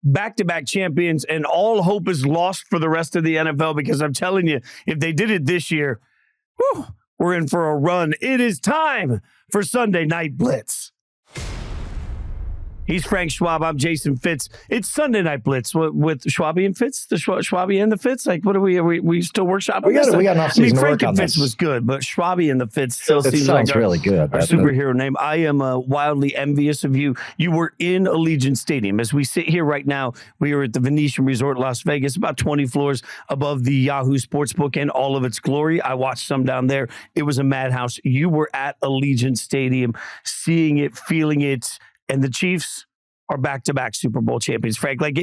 back-to-back champions, and all hope is lost for the rest of the NFL, because I'm telling you, if they did it this year, whew, we're in for a run. It is time for Sunday Night Blitz. He's Frank Schwab. I'm Jason Fitz. It's Sunday Night Blitz with Schwabi and Fitz. The Schwabi and the Fitz. Like, what are we still workshopping? We got an off-season Frank work on and Fitz this. was good, but Schwabi and the Fitz still seems like really good. Our superhero name. I am wildly envious of you. You were in Allegiant Stadium. As we sit here right now, we are at the Venetian Resort, Las Vegas, about 20 floors above the Yahoo Sports book in all of its glory. I watched some down there. It was a madhouse. You were at Allegiant Stadium, seeing it, feeling it, and the Chiefs are back-to-back Super Bowl champions, Frank. Like,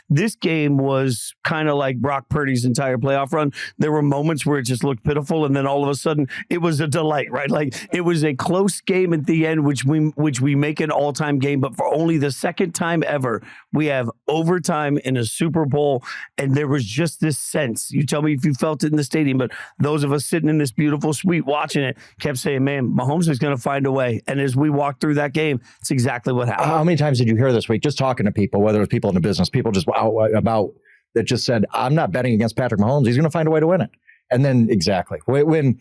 this game was kind of like Brock Purdy's entire playoff run. There were moments where it just looked pitiful, and then all of a sudden it was a delight, right? Like, it was a close game at the end, which we make an all-time game, but for only the second time ever, we have overtime in a Super Bowl, and there was just this sense. You tell me if you felt it in the stadium, but those of us sitting in this beautiful suite watching it kept saying, man, Mahomes is going to find a way. And as we walked through that game, it's exactly what happened. How many times did you hear this week, just talking to people, whether it was people in the business, people just about that just said, I'm not betting against Patrick Mahomes. He's going to find a way to win it. And then exactly when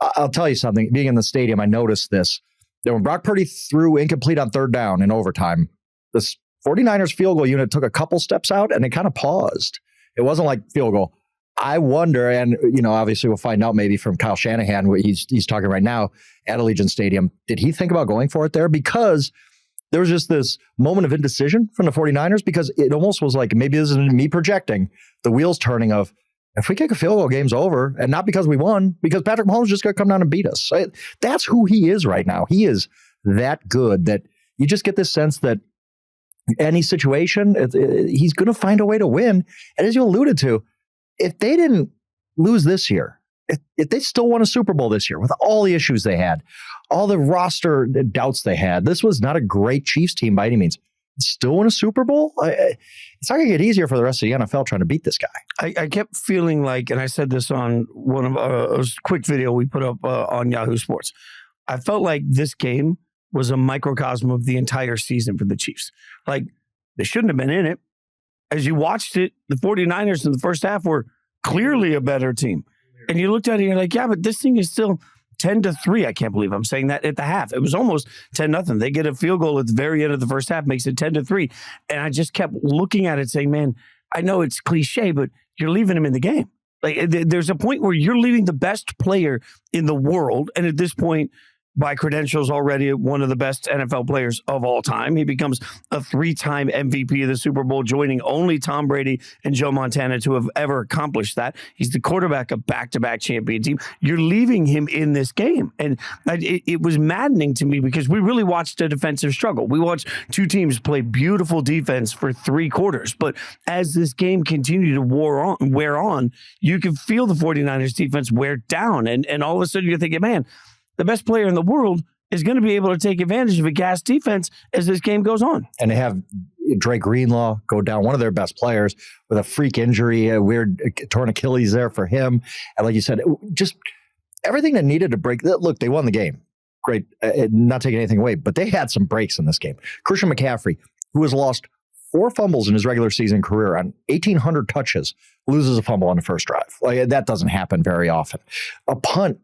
I'll tell you something, being in the stadium, I noticed this, that when Brock Purdy threw incomplete on third down in overtime, this 49ers field goal unit took a couple steps out and it kind of paused. It wasn't like field goal. I wonder, and obviously we'll find out maybe from Kyle Shanahan, what he's talking right now at Allegiant Stadium. Did he think about going for it there? Because there was just this moment of indecision from the 49ers, because it almost was like, maybe this isn't me projecting, the wheels turning of, if we kick a field goal, game's over. And not because we won, because Patrick Mahomes just going to come down and beat us. That's who he is right now. He is that good that you just get this sense that any situation, he's going to find a way to win. And as you alluded to, if they didn't lose this year, if they still won a Super Bowl this year with all the issues they had, all the roster doubts they had, this was not a great Chiefs team by any means. Still win a Super Bowl? It's not going to get easier for the rest of the NFL trying to beat this guy. I kept feeling like, and I said this on one of a quick video we put up on Yahoo Sports, I felt like this game was a microcosm of the entire season for the Chiefs. Like, they shouldn't have been in it. As you watched it, the 49ers in the first half were clearly a better team. And you looked at it and you're like, yeah, but this thing is still 10-3. I can't believe I'm saying that at the half. It was almost 10-0. They get a field goal at the very end of the first half, makes it 10-3. And I just kept looking at it saying, man, I know it's cliche, but you're leaving him in the game. Like, there's a point where you're leaving the best player in the world. And at this point, by credentials, already one of the best NFL players of all time. He becomes a 3-time MVP of the Super Bowl, joining only Tom Brady and Joe Montana to have ever accomplished that. He's the quarterback of back-to-back champion team. You're leaving him in this game. And it was maddening to me, because we really watched a defensive struggle. We watched two teams play beautiful defense for 3 quarters. But as this game continued to wear on, you could feel the 49ers defense wear down. And all of a sudden you're thinking, man, the best player in the world is going to be able to take advantage of a gas defense as this game goes on. And they have Dre Greenlaw go down, one of their best players, with a freak injury, a weird torn Achilles there for him. And like you said, just everything that needed to break. Look, they won the game. Great. Not taking anything away, but they had some breaks in this game. Christian McCaffrey, who has lost 4 fumbles in his regular season career on 1,800 touches, loses a fumble on the first drive. Like, that doesn't happen very often. A punt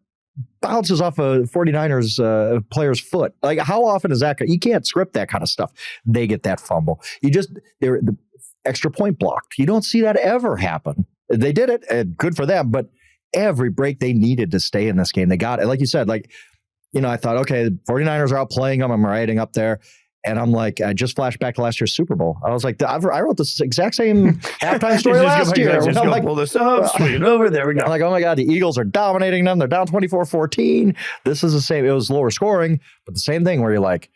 bounces off a 49ers player's foot. Like, how often is that? You can't script that kind of stuff. They get that fumble. They're the extra point blocked. You don't see that ever happen. They did it, and good for them, but every break they needed to stay in this game, they got it. Like you said, I thought, okay, the 49ers are out playing them. I'm riding up there. And I'm like, I just flashed back to last year's Super Bowl. I was like, I wrote this exact same halftime story last year. Just I'm like, pull this up, swing it over. There we go. I'm like, oh my God, the Eagles are dominating them. They're down 24-14. This is the same. It was lower scoring, but the same thing where you're like,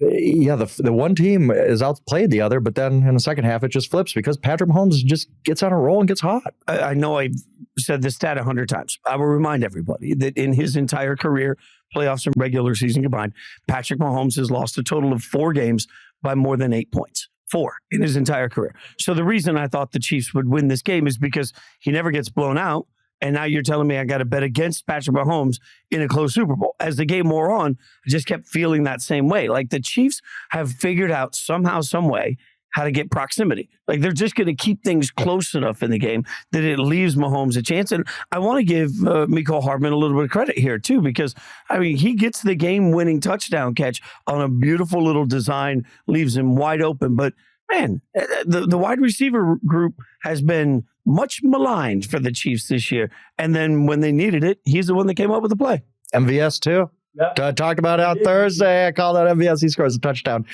yeah, the one team is outplayed the other, but then in the second half, it just flips because Patrick Mahomes just gets on a roll and gets hot. I know I've said this stat 100 times. I will remind everybody that in his entire career, playoffs and regular season combined, Patrick Mahomes has lost a total of 4 games by more than 8 points. 4 in his entire career. So the reason I thought the Chiefs would win this game is because he never gets blown out. And now you're telling me I got to bet against Patrick Mahomes in a close Super Bowl. As the game wore on, I just kept feeling that same way. Like, the Chiefs have figured out somehow, some way, how to get proximity. Like they're just going to keep things close enough in the game that it leaves Mahomes a chance. And I want to give Mecole Hardman a little bit of credit here too, because I mean, he gets the game-winning touchdown catch on a beautiful little design, leaves him wide open. But man, the wide receiver group has been much maligned for the Chiefs this year. And then when they needed it, he's the one that came up with the play. MVS too. Yep. Talked about it on Thursday. I called out MVS. He scores a touchdown.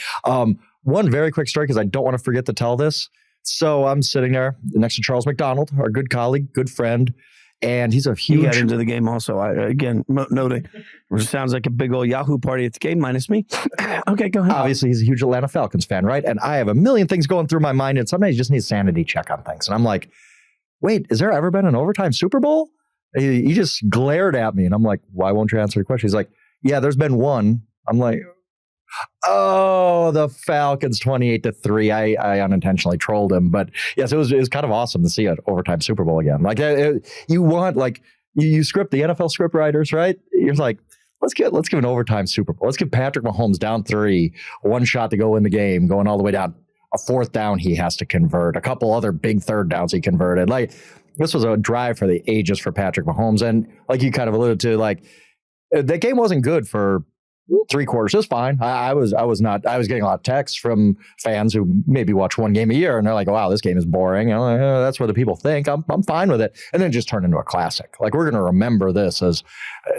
One very quick story, because I don't want to forget to tell this. So I'm sitting there next to Charles McDonald, our good colleague, good friend. And he's a huge... He got into the game also. Again, noting, it sounds like a big old Yahoo party at the game, minus me. Okay, go ahead. Obviously, he's a huge Atlanta Falcons fan, right? And I have a million things going through my mind, and sometimes you just need a sanity check on things. And I'm like, wait, has there ever been an overtime Super Bowl? He just glared at me, and I'm like, why won't you answer the question? He's like, yeah, there's been one. I'm like, oh, the Falcons 28-3. I unintentionally trolled him, but yes, it was kind of awesome to see an overtime Super Bowl again. Like you want, like you script the NFL script writers, right? You're like, let's give an overtime Super Bowl. Let's give Patrick Mahomes down 3, one shot to go in the game, going all the way down. A 4th down he has to convert. A couple other big 3rd downs he converted. Like this was a drive for the ages for Patrick Mahomes, and like you kind of alluded to, like the game wasn't good for 3 quarters. It was fine. I was getting a lot of texts from fans who maybe watch one game a year, and they're like, wow, this game is boring. And I'm like, oh, that's what the people think. I'm fine with it. And then it just turned into a classic. Like we're going to remember this as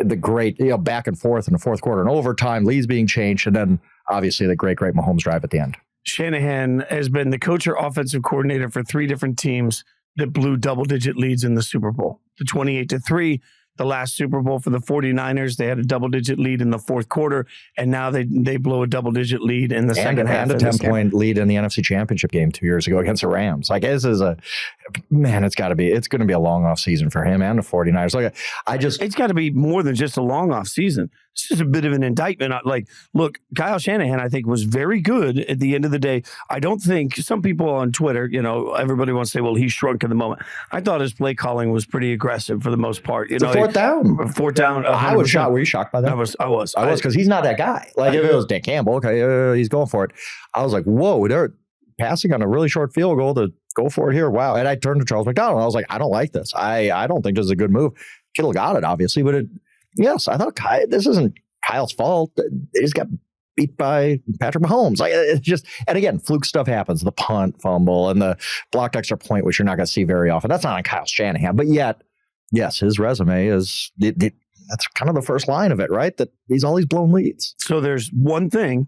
the great, back and forth in the 4th quarter and overtime, leads being changed. And then obviously the great Mahomes drive at the end. Shanahan has been the coach or offensive coordinator for 3 different teams that blew double-digit leads in the Super Bowl. The 28-3, the last Super Bowl for the 49ers, they had a double-digit lead in the 4th quarter, and now they blow a double-digit lead in the second half. And a 10-point lead in the NFC Championship game 2 years ago against the Rams. Like, this is it's going to be a long off season for him and the 49ers. Like, it's got to be more than just a long off season. It's just a bit of an indictment. Like, look, Kyle Shanahan, I think, was very good at the end of the day. I don't think some people on Twitter, everybody wants to say, well, he shrunk in the moment. I thought his play calling was pretty aggressive for the most part. It's a 4th down. 4th down. 100%. I was shocked. Were you shocked by that? I was because he's not that guy. Like, if it was Dan Campbell, okay, he's going for it. I was like, whoa, they're passing on a really short field goal to go for it here. Wow. And I turned to Charles McDonald. I was like, I don't like this. I don't think this is a good move. Kittle got it, obviously, but yes, I thought this isn't Kyle's fault. They just got beat by Patrick Mahomes. Like, it's just, and again, fluke stuff happens. The punt, fumble, and the blocked extra point, which you're not going to see very often. That's not on Kyle Shanahan. But yet, yes, his resume is, that's kind of the first line of it, right? That he's always blown leads. So there's one thing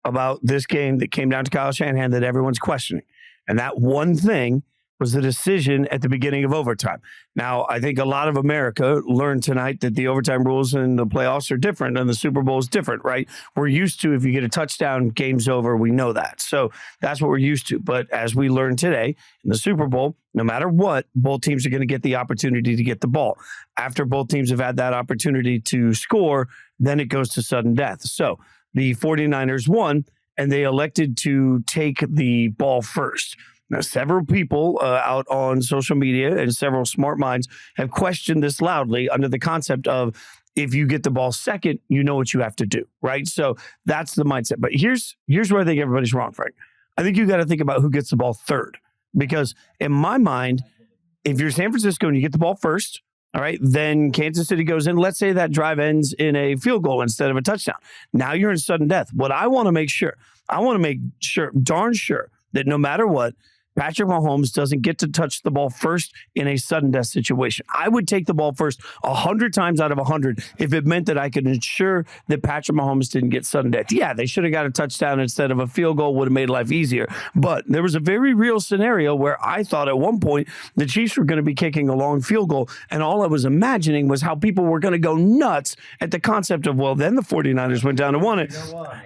about this game that came down to Kyle Shanahan that everyone's questioning. And that one thing was the decision at the beginning of overtime. Now, I think a lot of America learned tonight that the overtime rules in the playoffs are different and the Super Bowl is different, right? We're used to, if you get a touchdown, game's over. We know that. So that's what we're used to. But as we learned today, in the Super Bowl, no matter what, both teams are going to get the opportunity to get the ball. After both teams have had that opportunity to score, then it goes to sudden death. So the 49ers won, and they elected to take the ball first. Now, several people out on social media and several smart minds have questioned this loudly under the concept of, if you get the ball second, you know what you have to do, right? So that's the mindset. But here's where I think everybody's wrong, Frank. I think you got to think about who gets the ball third. Because in my mind, if you're San Francisco and you get the ball first, all right, then Kansas City goes in. Let's say that drive ends in a field goal instead of a touchdown. Now you're in sudden death. What I want to make sure, darn sure, that no matter what, Patrick Mahomes doesn't get to touch the ball first in a sudden death situation. I would take the ball first 100 times out of 100 if it meant that I could ensure that Patrick Mahomes didn't get sudden death. Yeah, they should have got a touchdown instead of a field goal, would have made life easier. But there was a very real scenario where I thought at one point the Chiefs were going to be kicking a long field goal, and all I was imagining was how people were going to go nuts at the concept of, well, then the 49ers went down and won it.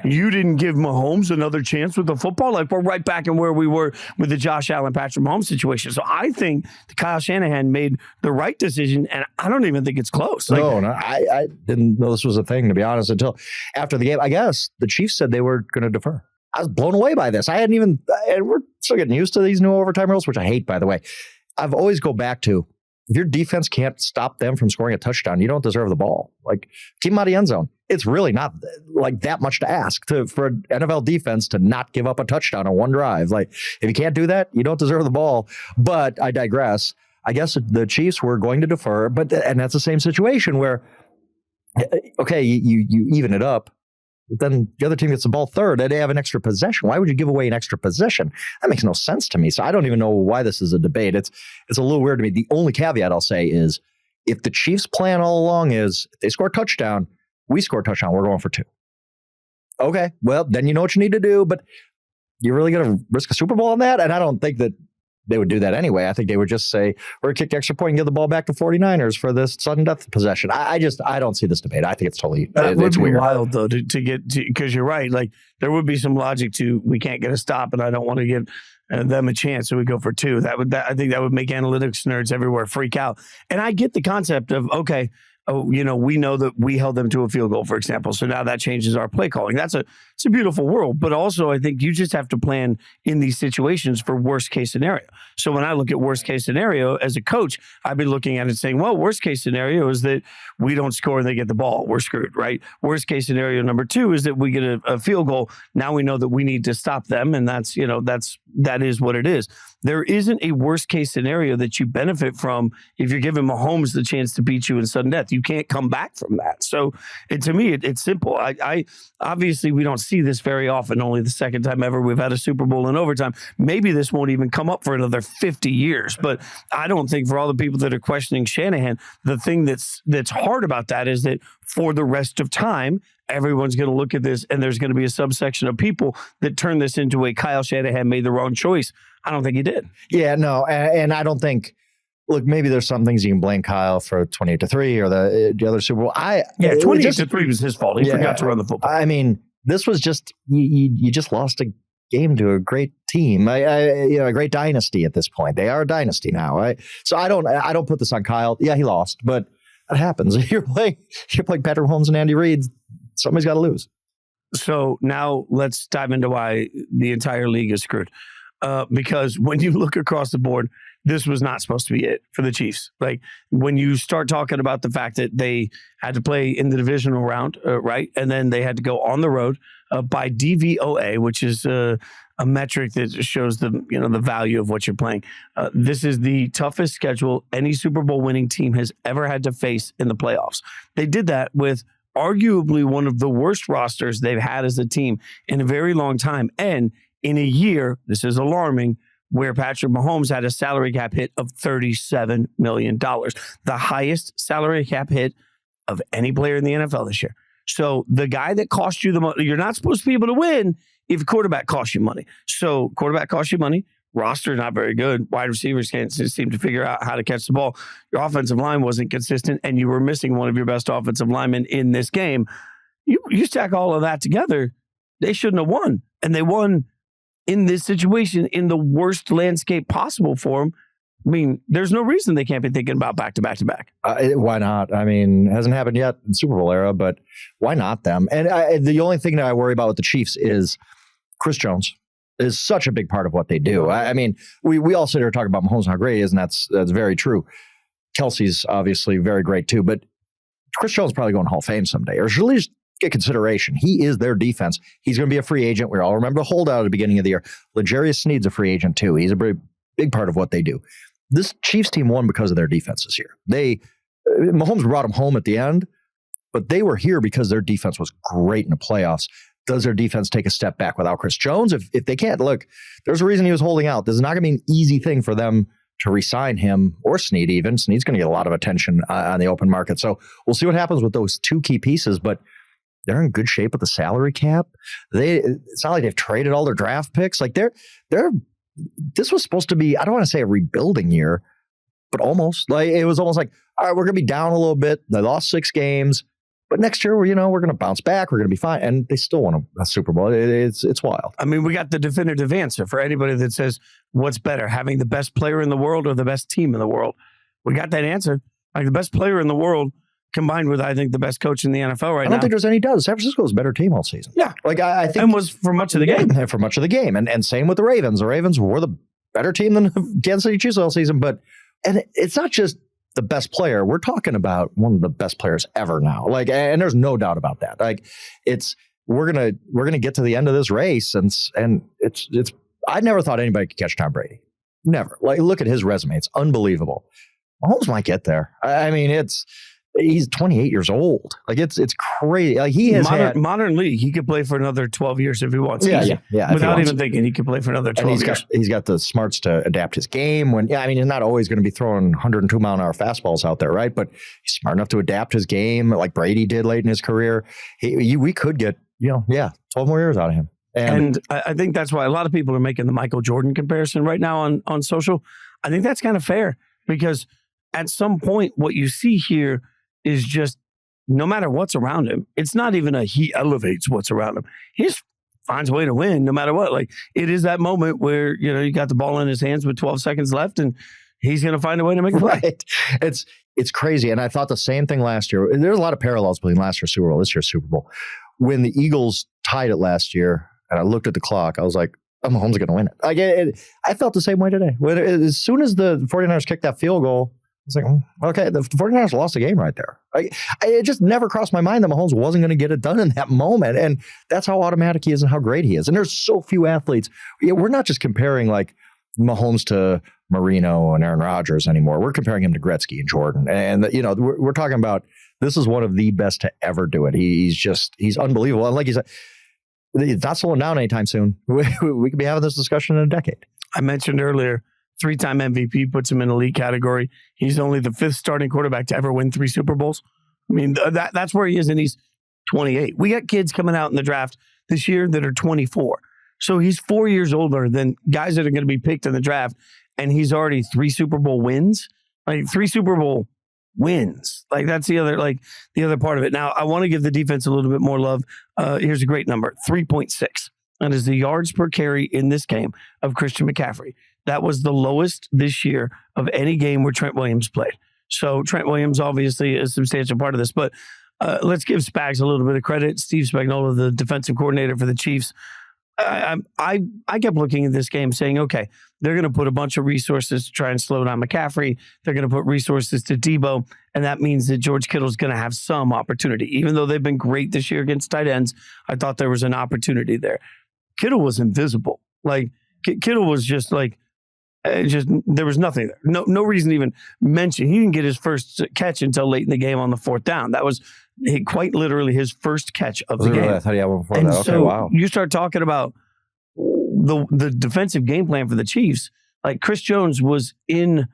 You didn't give Mahomes another chance with the football? Like, we're right back in where we were with the Josh Allen, Patrick Mahomes situation. So I think Kyle Shanahan made the right decision, and I don't even think it's close. Like, no, I didn't know this was a thing, to be honest, until after the game. I guess the Chiefs said they were going to defer. I was blown away by this. And we're still getting used to these new overtime rules, which I hate, by the way. I've always go back to, if your defense can't stop them from scoring a touchdown, you don't deserve the ball. Like, keep them out of the end zone. it's really not like that much to ask for an NFL defense to not give up a touchdown on one drive. Like, if you can't do that, you don't deserve the ball. But I digress. I guess the Chiefs were going to defer, and that's the same situation where, okay, you even it up, but then the other team gets the ball third and they have an extra possession. Why would you give away an extra possession? That makes no sense to me. So I don't even know why this is a debate. It's a little weird to me. The only caveat I'll say is, if the Chiefs' plan all along is if they score a touchdown, we score a touchdown, we're going for 2. Okay, well, then you know what you need to do, but you're really going to risk a Super Bowl on that? And I don't think that they would do that anyway. I think they would just say, we're going to kick the extra point and give the ball back to 49ers for this sudden death possession. I don't see this debate. I think it's totally, it's weird. Wild though to get to, because you're right. Like, there would be some logic to, we can't get a stop and I don't want to give them a chance, so we go for 2. I think that would make analytics nerds everywhere freak out. And I get the concept of, okay, we know that we held them to a field goal, for example. So now that changes our play calling. It's a beautiful world. But also, I think you just have to plan in these situations for worst case scenario. So when I look at worst case scenario as a coach, I'd be looking at it saying, well, worst case scenario is that we don't score and they get the ball. We're screwed, right? Worst case scenario number 2 is that we get a field goal. Now we know that we need to stop them. And that is what it is. There isn't a worst case scenario that you benefit from if you're giving Mahomes the chance to beat you in sudden death. You can't come back from that. So to me, it's simple. I obviously, we don't see this very often. Only the second time ever we've had a Super Bowl in overtime. Maybe this won't even come up for another 50 years. But I don't think, for all the people that are questioning Shanahan, the thing that's hard about that is that for the rest of time, everyone's going to look at this and there's going to be a subsection of people that turn this into a Kyle Shanahan made the wrong choice. I don't think he did. Yeah, no. And I don't think, look, maybe there's some things you can blame Kyle for 28-3 or the other Super Bowl. 28-3 was his fault. He forgot to run the football. I mean, this was just, you just lost a game to a great team, a great dynasty at this point. They are a dynasty now. So I don't put this on Kyle. Yeah, he lost, but that happens. You're playing Patrick Mahomes and Andy Reid. Somebody's got to lose. So now let's dive into why the entire league is screwed. Because when you look across the board, this was not supposed to be it for the Chiefs. Like, when you start talking about the fact that they had to play in the divisional round, right? And then they had to go on the road by DVOA, which is a metric that shows the value of what you're playing. This is the toughest schedule any Super Bowl winning team has ever had to face in the playoffs. They did that with arguably one of the worst rosters they've had as a team in a very long time. And in a year, this is alarming, where Patrick Mahomes had a salary cap hit of $37 million, the highest salary cap hit of any player in the NFL this year. So the guy that cost you the money, you're not supposed to be able to win if quarterback costs you money. So quarterback costs you money. Roster not very good. Wide receivers can't seem to figure out how to catch the ball. Your offensive line wasn't consistent, and you were missing one of your best offensive linemen in this game. You stack all of that together, they shouldn't have won. And they won in this situation in the worst landscape possible for them. I mean, there's no reason they can't be thinking about back-to-back-to-back. Why not? I mean, it hasn't happened yet in Super Bowl era, but why not them? And the only thing that I worry about with the Chiefs is Chris Jones is such a big part of what they do. I mean, we all sit here talking about Mahomes and how great he is, and that's very true. Kelsey's obviously very great too, but Chris Jones is probably going to Hall of Fame someday, or should at least get consideration. He is their defense. He's going to be a free agent. We all remember the holdout at the beginning of the year. L'Jarius Sneed's a free agent too. He's a very big part of what they do. This Chiefs team won because of their defense this year. Mahomes brought them home at the end, but they were here because their defense was great in the playoffs. Does their defense take a step back without Chris Jones? If they can't, look, there's a reason he was holding out. This is not going to be an easy thing for them to re-sign him, or Sneed even. Sneed's going to get a lot of attention on the open market. So we'll see what happens with those two key pieces, but they're in good shape with the salary cap. It's not like they've traded all their draft picks. Like this was supposed to be, I don't want to say a rebuilding year, but almost. Like, it was almost like, all right, we're going to be down a little bit. They lost 6 games, but next year, we're going to bounce back. We're going to be fine. And they still won a Super Bowl. It's wild. I mean, we got the definitive answer for anybody that says, what's better, having the best player in the world or the best team in the world? We got that answer. Like, the best player in the world combined with, I think, the best coach in the NFL right now. I don't think there's any doubt. San Francisco was a better team all season. Yeah. Like, I think. And was for much of the game. For much of the game. And same with the Ravens. The Ravens were the better team than Kansas City Chiefs all season. And it's not just the best player. We're talking about one of the best players ever now. Like, and there's no doubt about that. Like, we're gonna get to the end of this race, and it's. I never thought anybody could catch Tom Brady. Never. Like, look at his resume; it's unbelievable. Mahomes might get there. I mean, he's 28 years old. Like, it's crazy. Like, he has modern league. He could play for another 12 years if he wants. Yeah. Without even thinking, he could play for another 12 years. He's got the smarts to adapt his game. He's not always going to be throwing 102 mile an hour fastballs out there, right? But he's smart enough to adapt his game, like Brady did late in his career. We could get 12 more years out of him. And I think that's why a lot of people are making the Michael Jordan comparison right now on social. I think that's kind of fair, because at some point, what you see here is just, no matter what's around him, it's not even he elevates what's around him. He just finds a way to win no matter what. Like, it is that moment where, you got the ball in his hands with 12 seconds left, and he's going to find a way to make a play. Right. It's crazy. And I thought the same thing last year. There's a lot of parallels between last year's Super Bowl, this year's Super Bowl. When the Eagles tied it last year, and I looked at the clock, I was like, Mahomes are going to win it. Like, I felt the same way today. As soon as the 49ers kicked that field goal, I was like, okay, the 49ers lost the game right there. It just never crossed my mind that Mahomes wasn't going to get it done in that moment. And that's how automatic he is and how great he is. And there's so few athletes. We're not just comparing like Mahomes to Marino and Aaron Rodgers anymore. We're comparing him to Gretzky and Jordan. And, we're talking about, this is one of the best to ever do it. He's unbelievable. And like you said, it's not slowing down anytime soon. We could be having this discussion in a decade. I mentioned earlier, 3-time MVP puts him in elite category. He's only the 5th starting quarterback to ever win 3 Super Bowls. I mean, that's where he is, and he's 28. We got kids coming out in the draft this year that are 24. So he's 4 years older than guys that are going to be picked in the draft, and he's already 3 Super Bowl wins. Like, 3 Super Bowl wins. Like, that's the other part of it. Now, I want to give the defense a little bit more love. Here's a great number, 3.6. That is the yards per carry in this game of Christian McCaffrey. That was the lowest this year of any game where Trent Williams played. So Trent Williams obviously is a substantial part of this, but let's give Spags a little bit of credit. Steve Spagnuolo, the defensive coordinator for the Chiefs. I kept looking at this game saying, okay, they're going to put a bunch of resources to try and slow down McCaffrey. They're going to put resources to Debo, and that means that George Kittle's going to have some opportunity. Even though they've been great this year against tight ends, I thought there was an opportunity there. Kittle was invisible. Like, Kittle was just like, there was nothing there. No reason to even mention. He didn't get his first catch until late in the game on the 4th down. That was quite literally his first catch of the game. I thought he had one before and that. Okay, so wow. You start talking about the defensive game plan for the Chiefs. Like, Chris Jones was in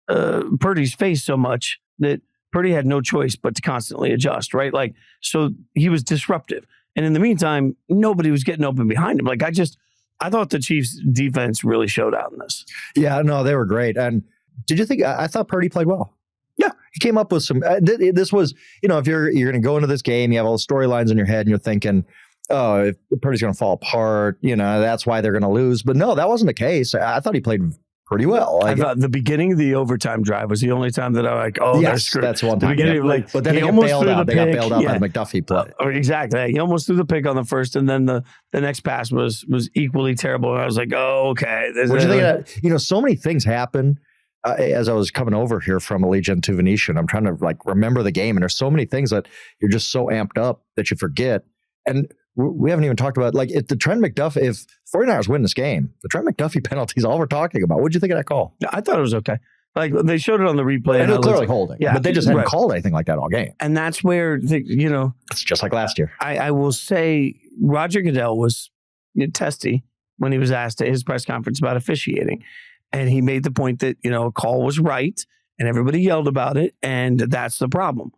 Purdy's face so much that Purdy had no choice but to constantly adjust, right? Like, so he was disruptive. And in the meantime, nobody was getting open behind him. Like, I thought the Chiefs defense really showed out in this. Yeah, no, they were great. And did you think, I thought Purdy played well. Yeah, he came up with some, this was, if you're going to go into this game, you have all the storylines in your head and you're thinking, oh, if Purdy's going to fall apart, that's why they're going to lose. But no, that wasn't the case. I thought he played pretty well. I thought the beginning of the overtime drive was the only time that I yes, that's one time. But then they got bailed out. They got bailed out by the McDuffie play. Exactly. He almost threw the pick on the first, and then the next pass was equally terrible. And I was like, oh, okay. What do you think of that? So many things happen. As I was coming over here from Allegiant to Venetian, I'm trying to remember the game, and there's so many things that you're just so amped up that you forget. And we haven't even talked about, if the Trent McDuffie, if 49ers win this game, the Trent McDuffie penalty is all we're talking about. What'd you think of that call? I thought it was okay. They showed it on the replay. And it was clearly holding. Yeah, but they just hadn't called anything like that all game. And that's where, it's just like last year. I will say Roger Goodell was testy when he was asked at his press conference about officiating. And he made the point that, a call was right and everybody yelled about it. And that's the problem.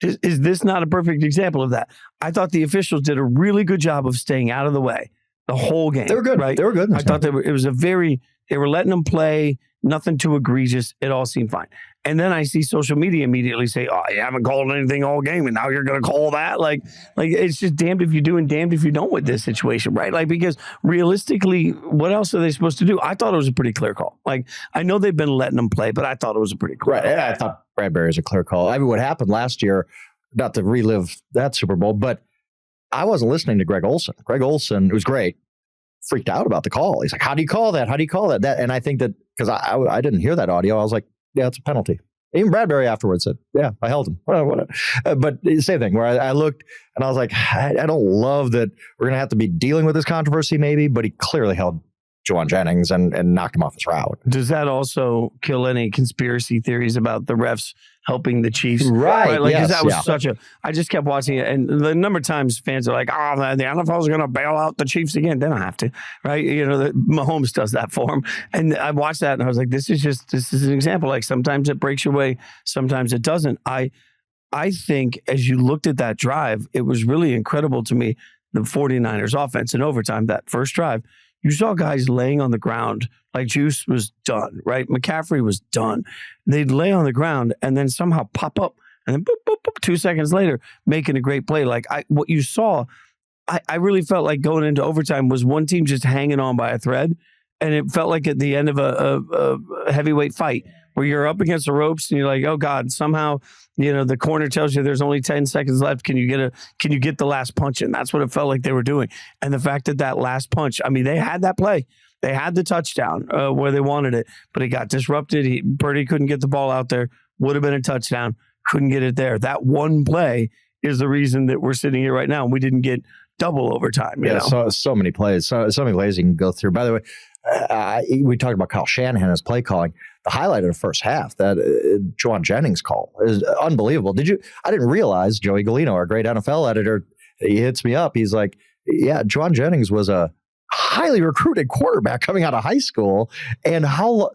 Is this not a perfect example of that? I thought the officials did a really good job of staying out of the way the whole game. They were good. Right? They were good. I thought they were letting them play, nothing too egregious. It all seemed fine. And then I see social media immediately say, oh, you haven't called anything all game, and now you're going to call that? Like it's just damned if you do and damned if you don't with this situation, right? Because realistically, what else are they supposed to do? I thought it was a pretty clear call. I know they've been letting them play, but I thought it was a pretty clear call. I thought Bradbury was a clear call. I mean, what happened last year, not to relive that Super Bowl, but I wasn't listening to Greg Olson. Greg Olson, it was great, freaked out about the call. He's like, how do you call that? How do you call that? And I think that, because I didn't hear that audio, I was like, yeah, it's a penalty. Even Bradbury afterwards said, yeah, I held him. Whatever. But same thing where I looked and I was like, I don't love that we're going to have to be dealing with this controversy maybe, but he clearly held Juwan Jennings and knocked him off his route. Does that also kill any conspiracy theories about the refs helping the Chiefs? Right. Like, yes, that was I just kept watching it. And the number of times fans are like, oh, the NFL is going to bail out the Chiefs again. They don't have to, right? Mahomes does that for him. And I watched that and I was like, this is an example. Like sometimes it breaks your way, sometimes it doesn't. I think as you looked at that drive, it was really incredible to me, the 49ers offense in overtime, that first drive. You saw guys laying on the ground, like Juice was done, right? McCaffrey was done. They'd lay on the ground and then somehow pop up and then boop, boop, boop, 2 seconds later, making a great play. Like what you saw, I really felt like going into overtime was one team just hanging on by a thread. And it felt like at the end of a heavyweight fight where you're up against the ropes and you're like, oh God, somehow, the corner tells you there's only 10 seconds left. Can you get the last punch in? That's what it felt like they were doing. And the fact that last punch, I mean, they had that play. They had the touchdown where they wanted it, but it got disrupted. Purdy couldn't get the ball out there. Would have been a touchdown. Couldn't get it there. That one play is the reason that we're sitting here right now and we didn't get double overtime. You know? So many plays. So many plays you can go through. By the way, we talked about Kyle Shanahan as play calling. The highlight of the first half, that Juwan Jennings call is unbelievable. I didn't realize Joey Galino, our great NFL editor, he hits me up. He's like, yeah, Juwan Jennings was a highly recruited quarterback coming out of high school. And how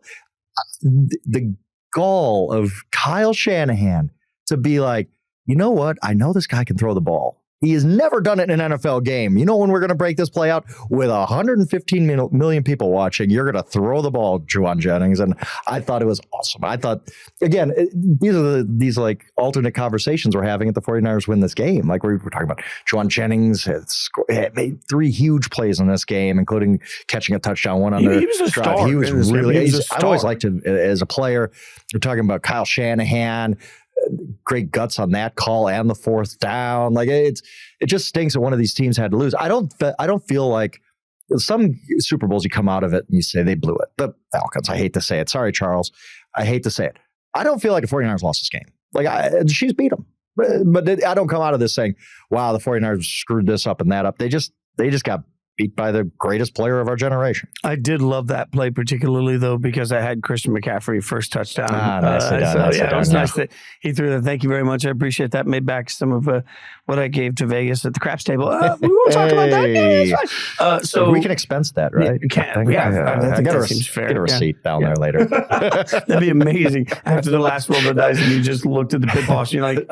the gall of Kyle Shanahan to be like, you know what? I know this guy can throw the ball. He has never done it in an NFL game. You know when we're going to break this play out? With 115 million people watching, you're going to throw the ball, Juwan Jennings. And I thought it was awesome. I thought, again, these are these like alternate conversations we're having at the 49ers win this game. Like we're talking about Juwan Jennings had made 3 huge plays in this game, including catching a touchdown, one on he was a drive. Star. He was really, I've always liked him as a player. We're talking about Kyle Shanahan. Great guts on that call and the 4th down. Like it just stinks that one of these teams had to lose. I don't feel like some Super Bowls you come out of it and you say they blew it. The Falcons, I hate to say it. Sorry, Charles. I hate to say it. I don't feel like the 49ers lost this game. Like she's beat them. But I don't come out of this saying, wow, the 49ers screwed this up and that up. They just got beat by the greatest player of our generation. I did love that play particularly, though, because I had Christian McCaffrey first touchdown. Nicely done. It was nice that he threw that. Thank you very much. I appreciate that. Made back some of what I gave to Vegas at the craps table. We won't talk about that. Yeah, it's fine. So we can expense that, right? I think that seems fair. Get a receipt down there later. That'd be amazing. After the last roll of the dice, and you just looked at the pit boss, and you're like,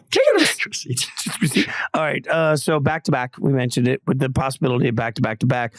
get a receipt. All right. So back to back, we mentioned it with the possibility of back to back.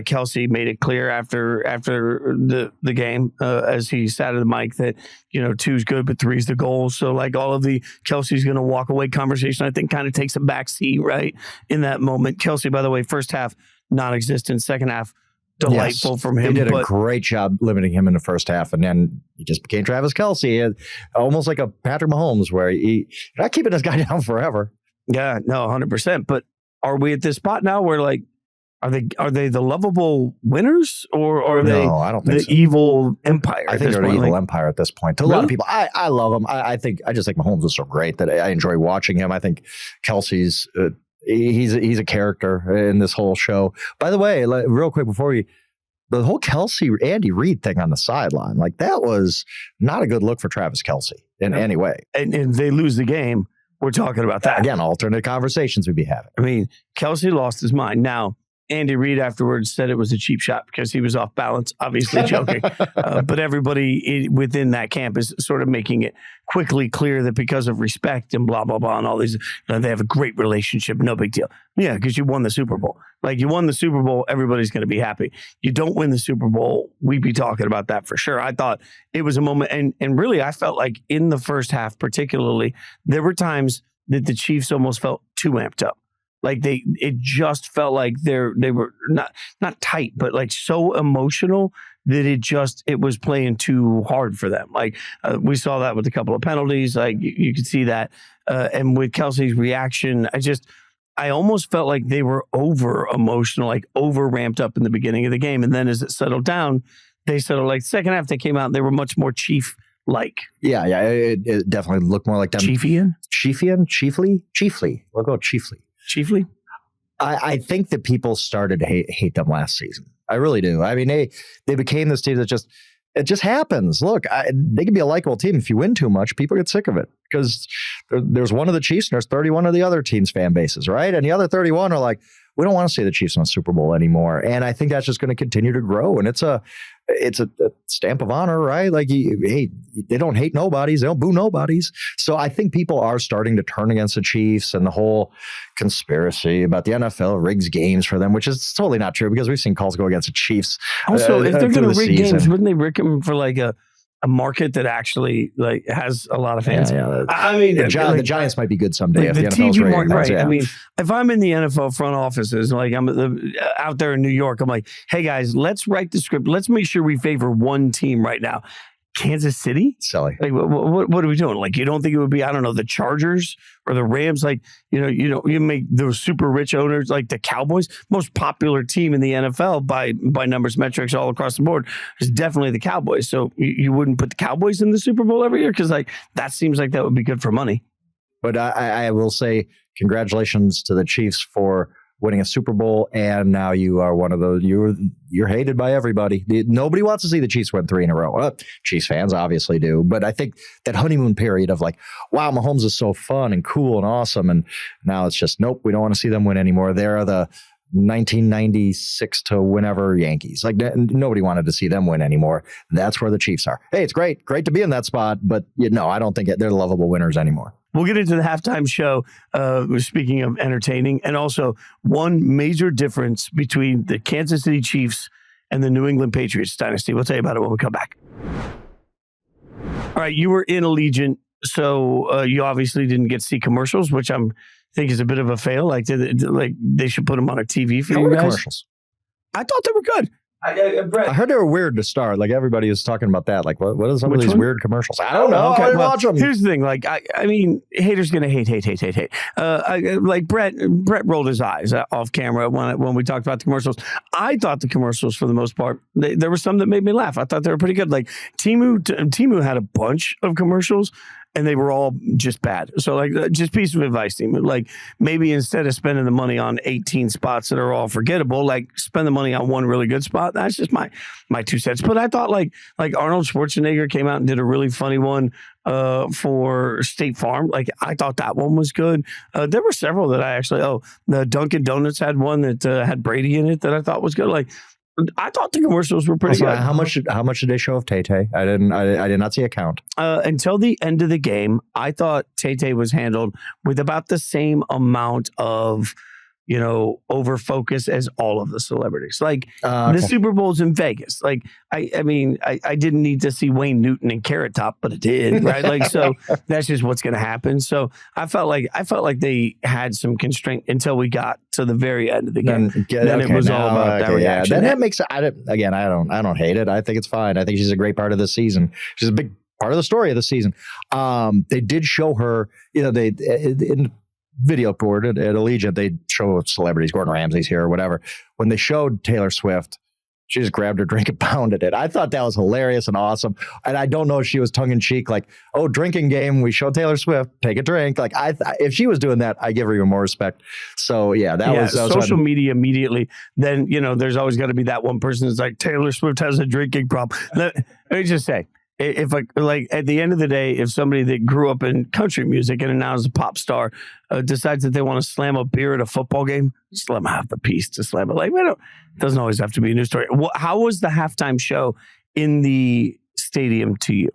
Kelsey made it clear after the game as he sat at the mic that 2's good, but 3's the goal. So like all of the Kelsey's going to walk away conversation, I think kind of takes a back seat right in that moment. Kelsey, by the way, first half non-existent, second half delightful from him. He did a great job limiting him in the first half, and then he just became Travis Kelce, almost like a Patrick Mahomes, where you're not keeping this guy down forever. Yeah, no, 100%. But are we at this spot now where like, are they the lovable winners or are they I don't think the evil empire? I think they're the evil empire at this point. To a lot of people, I love them. I just think Mahomes is so great that I enjoy watching him. I think Kelsey's he's a character in this whole show. By the way, real quick before the whole Kelsey Andy Reid thing on the sideline, like that was not a good look for Travis Kelce in any way. And if they lose the game, we're talking about that again. Alternate conversations we'd be having. I mean, Kelsey lost his mind. Now, Andy Reid afterwards said it was a cheap shot because he was off balance, obviously joking. But everybody within that camp is sort of making it quickly clear that because of respect and blah, blah, blah, and all these, they have a great relationship. No big deal. Yeah, because you won the Super Bowl. Like you won the Super Bowl, everybody's going to be happy. You don't win the Super Bowl, we'd be talking about that for sure. I thought it was a moment. And really, I felt like in the first half particularly, there were times that the Chiefs almost felt too amped up. Like it just felt like they were not tight, but like so emotional that it was playing too hard for them. Like we saw that with a couple of penalties. Like you could see that, and with Kelsey's reaction, I almost felt like they were over emotional, like over ramped up in the beginning of the game, and then as it settled down, they settled. Like second half, they came out and they were much more Chief like. Yeah, it definitely looked more like them. Chiefly? We'll go chiefly. Chiefly? I think that people started to hate them last season. I really do. I mean, they became this team that it just happens. Look, they can be a likable team. If you win too much, people get sick of it because there's one of the Chiefs and there's 31 of the other teams' fan bases, right? And the other 31 are like, we don't want to see the Chiefs in the Super Bowl anymore. And I think that's just going to continue to grow. And it's a stamp of honor, right? Like, they don't hate nobodies. They don't boo nobodies. So I think people are starting to turn against the Chiefs and the whole conspiracy about the NFL rigs games for them, which is totally not true because we've seen calls go against the Chiefs. Also, if they're going to rig games, wouldn't they rig them for like a market that actually like has a lot of fans? Yeah. I mean, the Giants might be good someday if the NFL's TV market, right? Yeah. I mean, if I'm in the NFL front offices, like I'm out there in New York, I'm like, hey guys, let's write the script. Let's make sure we favor one team right now. Kansas City? Silly. Like, what are we doing? Like, you don't think it would be, I don't know, the Chargers or the Rams? Like, you make those super rich owners like the Cowboys, most popular team in the NFL by numbers, metrics all across the board is definitely the Cowboys. So you wouldn't put the Cowboys in the Super Bowl every year? Because like that seems like that would be good for money. But I will say congratulations to the Chiefs for winning a Super Bowl, and now you are one of those. You're hated by everybody. Nobody wants to see the Chiefs win 3 in a row. Well, Chiefs fans obviously do, but I think that honeymoon period of like, wow, Mahomes is so fun and cool and awesome, and now it's just nope, we don't want to see them win anymore. They're the 1996 to whenever Yankees. Like nobody wanted to see them win anymore. That's where the Chiefs are. Hey, it's great to be in that spot, but I don't think they're lovable winners anymore. We'll get into the halftime show, speaking of entertaining, and also one major difference between the Kansas City Chiefs and the New England Patriots dynasty. We'll tell you about it when we come back. All right, you were in Allegiant, so you obviously didn't get to see commercials, which I think is a bit of a fail. Like they should put them on a TV for you guys. Commercials. I thought they were good. I heard they were weird to start. Like everybody was talking about that. Like, what are some of these weird commercials? I don't know. Okay, I didn't watch them. Here's the thing. Like, I mean, haters gonna hate. Like Brett rolled his eyes off camera when we talked about the commercials. I thought the commercials, for the most part, there were some that made me laugh. I thought they were pretty good. Like Temu had a bunch of commercials, and they were all just bad. So, like, just piece of advice, team. Like, maybe instead of spending the money on 18 spots that are all forgettable, like, spend the money on one really good spot. That's just my 2 cents. But I thought, like Arnold Schwarzenegger came out and did a really funny one for State Farm. Like, I thought that one was good. There were several that I actually, the Dunkin' Donuts had one that had Brady in it that I thought was good. Like, I thought the commercials were pretty good. How much did they show of Tay-Tay? I did not see a count. Until the end of the game, I thought Tay-Tay was handled with about the same amount of, over focus as all of the celebrities. Like the Super Bowl's in Vegas. Like, I mean, I didn't need to see Wayne Newton and Carrot Top, but it did, right? Like, so that's just what's going to happen. So I felt like they had some constraint until we got to the very end of the game. Then it was all about that reaction. Then that makes I don't hate it. I think it's fine. I think she's a great part of the season. She's a big part of the story of the season. They did show her, they in video board at Allegiant, they show celebrities, Gordon Ramsay's here or whatever. When they showed Taylor Swift, she just grabbed her drink and pounded it. I thought that was hilarious and awesome. And I don't know if she was tongue in cheek, like, oh, drinking game, we show Taylor Swift, take a drink. Like, if she was doing that, I give her even more respect. So yeah, that was social media immediately. Then, there's always got to be that one person that's like, Taylor Swift has a drinking problem. Let me just say, if at the end of the day, if somebody that grew up in country music and now is a pop star decides that they want to slam a beer at a football game, just let them have the piece to slam it. Like, it doesn't always have to be a news story. How was the halftime show in the stadium to you?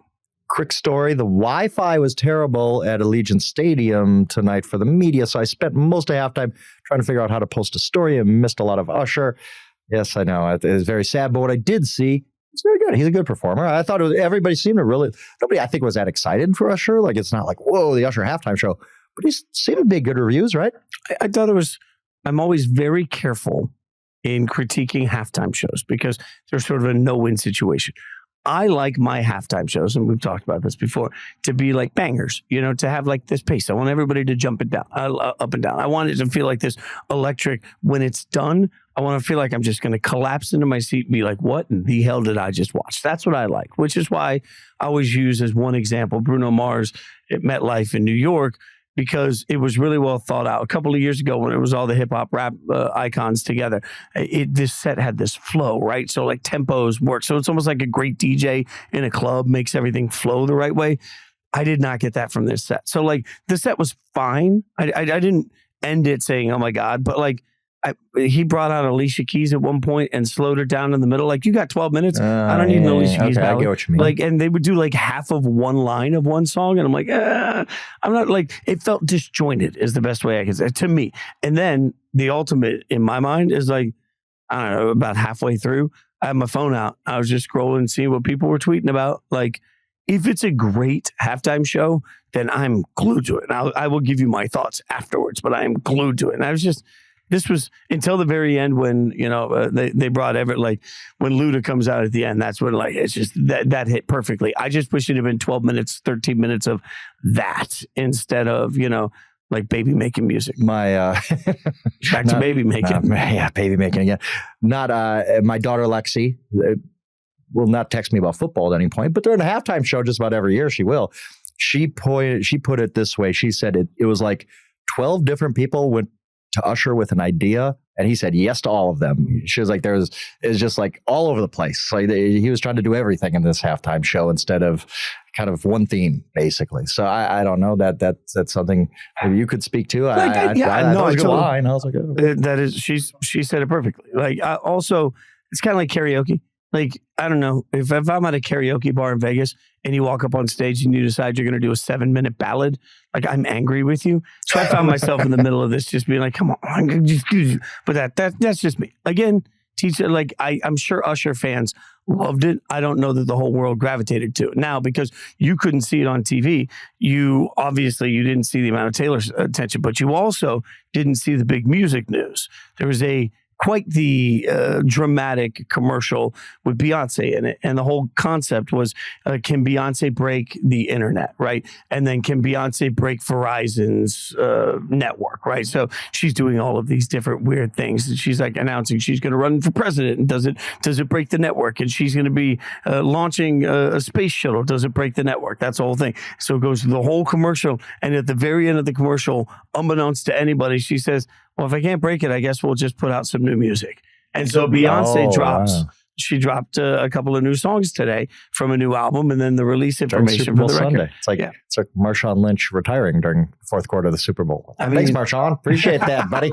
Quick story. The Wi-Fi was terrible at Allegiant Stadium tonight for the media, so I spent most of halftime trying to figure out how to post a story and missed a lot of Usher. Yes, I know. It is very sad, but what I did see, he's very good. He's a good performer. I thought everybody seemed to nobody I think was that excited for Usher. Like, it's not like, whoa, the Usher halftime show, but he seemed to be good reviews, right? I thought I'm always very careful in critiquing halftime shows because there's sort of a no-win situation. I like my halftime shows, and we've talked about this before, to be like bangers, to have like this pace. I want everybody to jump it down, up and down. I want it to feel like this electric. When it's done, I want to feel like I'm just going to collapse into my seat and be like, what in the hell did I just watch? That's what I like, which is why I always use as one example Bruno Mars at MetLife in New York, because it was really well thought out. A couple of years ago when it was all the hip hop rap icons together, this set had this flow, right? So like tempos work. So it's almost like a great DJ in a club makes everything flow the right way. I did not get that from this set. So like the set was fine. I didn't end it saying, oh my God, but like he brought out Alicia Keys at one point and slowed her down in the middle. Like, you got 12 minutes. I don't need an Alicia Keys ballad. I get what you mean. Like, and they would do like half of one line of one song. And I'm like, I'm not like, it felt disjointed is the best way I can say it to me. And then the ultimate in my mind is like, I don't know, about halfway through, I had my phone out. I was just scrolling and seeing what people were tweeting about. Like, if it's a great halftime show, then I'm glued to it. And I will give you my thoughts afterwards, but I am glued to it. And I was just, this was until the very end when, you know, they brought Everett, like when Luda comes out at the end, that's when like, it's just that hit perfectly. I just wish it had been 12 minutes, 13 minutes of that instead of, you know, like baby making music. My back to baby making. Yeah, baby making again. Not my daughter Lexi will not text me about football at any point, but during the halftime show, just about every year she will. She put it this way. She said it was like 12 different people went to Usher with an idea, and he said yes to all of them. She was like, it's just like all over the place. Like he was trying to do everything in this halftime show instead of kind of one theme, basically. So I don't know that's something you could speak to. I was a good line. I was like, oh. That is, she said it perfectly. Like also, it's kind of like karaoke. Like, I don't know, if I'm at a karaoke bar in Vegas and you walk up on stage and you decide you're going to do a 7-minute ballad, like I'm angry with you. So I found myself in the middle of this just being like, come on, but that's just me. Again, teacher, like I'm sure Usher fans loved it. I don't know that the whole world gravitated to it. Now, because you couldn't see it on TV, you didn't see the amount of Taylor's attention, but you also didn't see the big music news. There was quite the dramatic commercial with Beyonce in it. And the whole concept was, can Beyonce break the internet, right? And then can Beyonce break Verizon's network, right? So she's doing all of these different weird things. And she's like announcing she's going to run for president. And does it break the network? And she's going to be launching a space shuttle. Does it break the network? That's the whole thing. So it goes through the whole commercial. And at the very end of the commercial, unbeknownst to anybody, she says, well, if I can't break it, I guess we'll just put out some new music. And so Beyonce she dropped a couple of new songs today from a new album, and then the release information for the record. Sunday. It's like Marshawn Lynch retaring during the fourth quarter of the Super Bowl. Thanks, Marshawn. Appreciate that, buddy.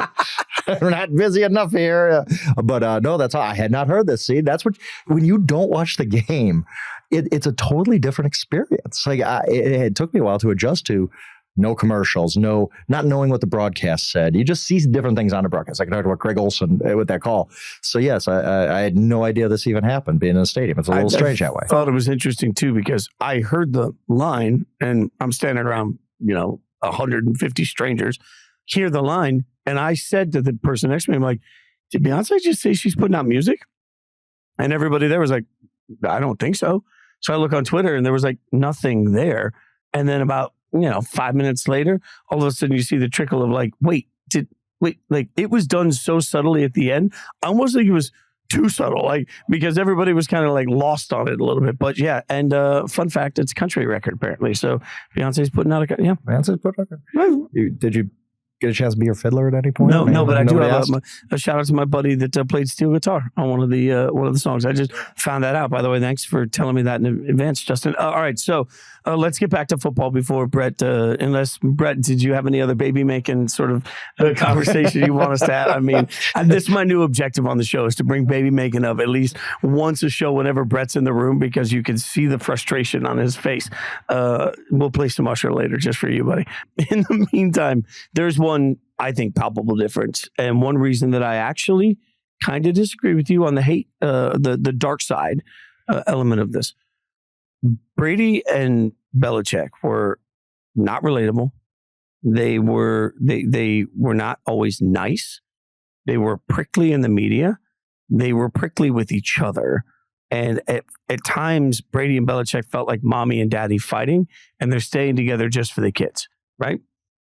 We're not busy enough here. But no, that's all. I had not heard this. See, that's when you don't watch the game, it's a totally different experience. Like it took me a while to adjust to. No commercials, not knowing what the broadcast said. You just see different things on the broadcast. I talked about Greg Olson with that call. So yes, I had no idea this even happened being in the stadium. It's a little strange that way. I thought it was interesting too, because I heard the line and I'm standing around, 150 strangers, hear the line. And I said to the person next to me, I'm like, did Beyonce just say she's putting out music? And everybody there was like, I don't think so. So I look on Twitter and there was like nothing there. And then about 5 minutes later, all of a sudden you see the trickle of like, wait, like it was done so subtly at the end. I almost think it was too subtle, like, because everybody was kind of like lost on it a little bit. But yeah, and fun fact, it's a country record apparently. So Beyonce's putting out Beyonce's putting out a record. Did you get a chance to be your fiddler at any point? No, but I do have a shout out to my buddy that played steel guitar on one of the songs. I just found that out, by the way. Thanks for telling me that in advance, Justin. All right, so let's get back to football before Brett. Unless Brett, did you have any other baby making sort of conversation you want us to have? I mean, this is my new objective on the show, is to bring baby making up at least once a show whenever Brett's in the room, because you can see the frustration on his face. We'll play some Usher later just for you, buddy. In the meantime, there's one, I think, palpable difference, and one reason that I actually kind of disagree with you on the hate, the dark side element of this. Brady and Belichick were not relatable. They were not always nice. They were prickly in the media. They were prickly with each other. And at times, Brady and Belichick felt like mommy and daddy fighting, and they're staying together just for the kids, right?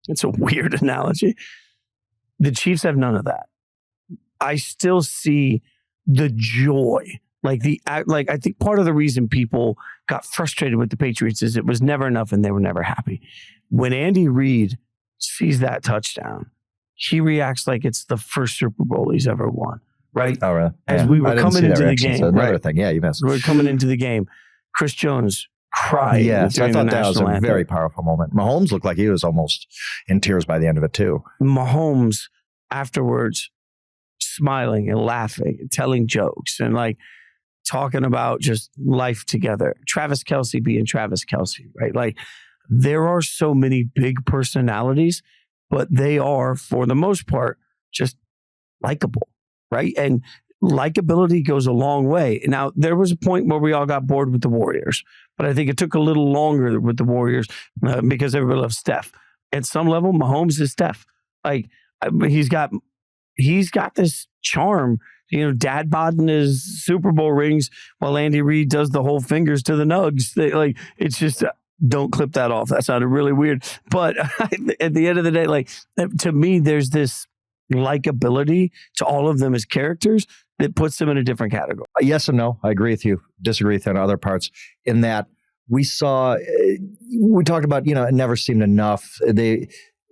It's a weird analogy. The Chiefs have none of that. I still see the joy. I think part of the reason people got frustrated with the Patriots is it was never enough and they were never happy. When Andy Reid sees that touchdown, he reacts like it's the first Super Bowl he's ever won, right? Oh, really? As we were coming into the game. So another thing. Yeah, you missed. We were coming into the game. Chris Jones cried. Yes, I thought that was a anthem. very powerful moment. Mahomes looked like he was almost in tears by the end of it, too. Mahomes afterwards smiling and laughing and telling jokes and talking about just life together. Travis Kelce being Travis Kelce, right? There are so many big personalities, but they are, for the most part, just likable, right? And likability goes a long way. Now, there was a point where we all got bored with the Warriors, but I think it took a little longer with the Warriors because everybody loves Steph. At some level, Mahomes is Steph. He's got this charm. Dad bodding his Super Bowl rings while Andy Reid does the whole fingers to the nugs. It's just, don't clip that off. That sounded really weird. But at the end of the day, to me, there's this likability to all of them as characters that puts them in a different category. Yes and no. I agree with you. Disagree with you on other parts in that we talked about, it never seemed enough.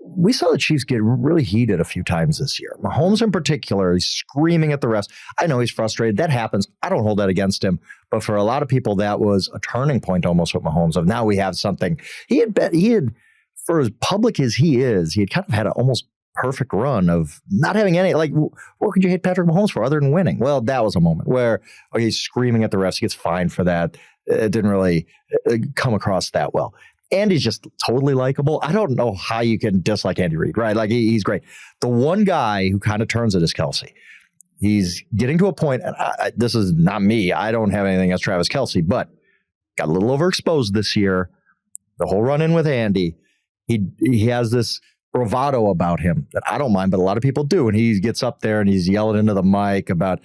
We saw the Chiefs get really heated a few times this year. Mahomes in particular, he's screaming at the refs. I know he's frustrated. That happens. I don't hold that against him. But for a lot of people, that was a turning point almost with Mahomes of now we have something. He had, for as public as he is, he had kind of had an almost perfect run of not having any, what could you hate Patrick Mahomes for other than winning? Well, that was a moment where he's screaming at the refs. He gets fined for that. It didn't really come across that well. Andy's just totally likable. I don't know how you can dislike Andy Reid, right? He's great. The one guy who kind of turns it is Kelce. He's getting to a point, and this is not me. I don't have anything against Travis Kelce, but got a little overexposed this year. The whole run-in with Andy, he has this bravado about him that I don't mind, but a lot of people do. And he gets up there and he's yelling into the mic about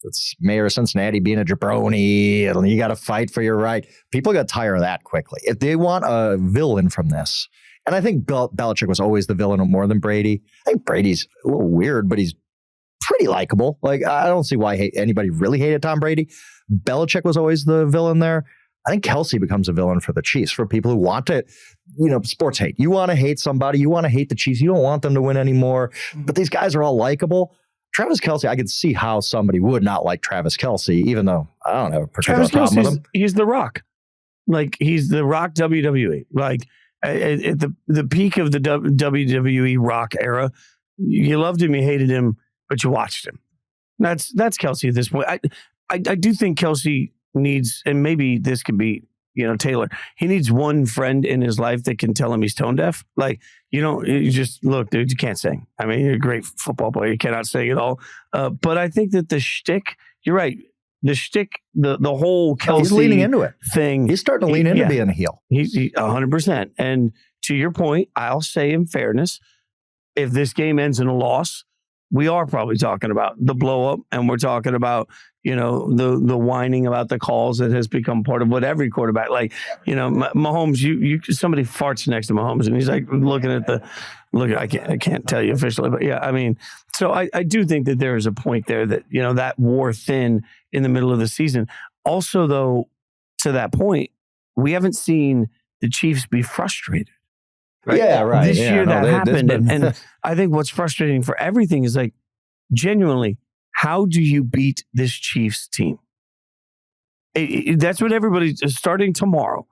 it's Mayor of Cincinnati being a jabroni and you got to fight for your right. People got tired of that quickly. If they want a villain from this, and I think Belichick was always the villain more than Brady. I think Brady's a little weird, but he's pretty likable. I don't see why anybody really hated Tom Brady. Belichick was always the villain there. I think Kelce becomes a villain for the Chiefs, for people who want to, sports hate. You want to hate somebody. You want to hate the Chiefs. You don't want them to win anymore. But these guys are all likable. Travis Kelce, I could see how somebody would not like Travis Kelce, even though I don't have a particular problem with him. He's the Rock. He's the Rock WWE. At the peak of the WWE Rock era, you loved him, you hated him, but you watched him. That's Kelce at this point. I do think Kelce needs, and maybe this could be, Taylor, he needs one friend in his life that can tell him he's tone deaf. You just look, dude, you can't sing. I mean, you're a great football player. You cannot sing at all. But I think that the shtick, you're right. The shtick, the whole Kelce he's leaning into it thing. He's starting to lean into being a heel. He's 100%. And to your point, I'll say in fairness, if this game ends in a loss, we are probably talking about the blow up, and we're talking about, the whining about the calls that has become part of what every quarterback, Mahomes, somebody farts next to Mahomes and he's looking at I can't tell you officially, but yeah, I mean, so I do think that there is a point there that, that wore thin in the middle of the season. Also, though, to that point, we haven't seen the Chiefs be frustrated. Right? Yeah, right. This year that happened. And I think what's frustrating for everything is genuinely, how do you beat this Chiefs team? That's what everybody's starting tomorrow.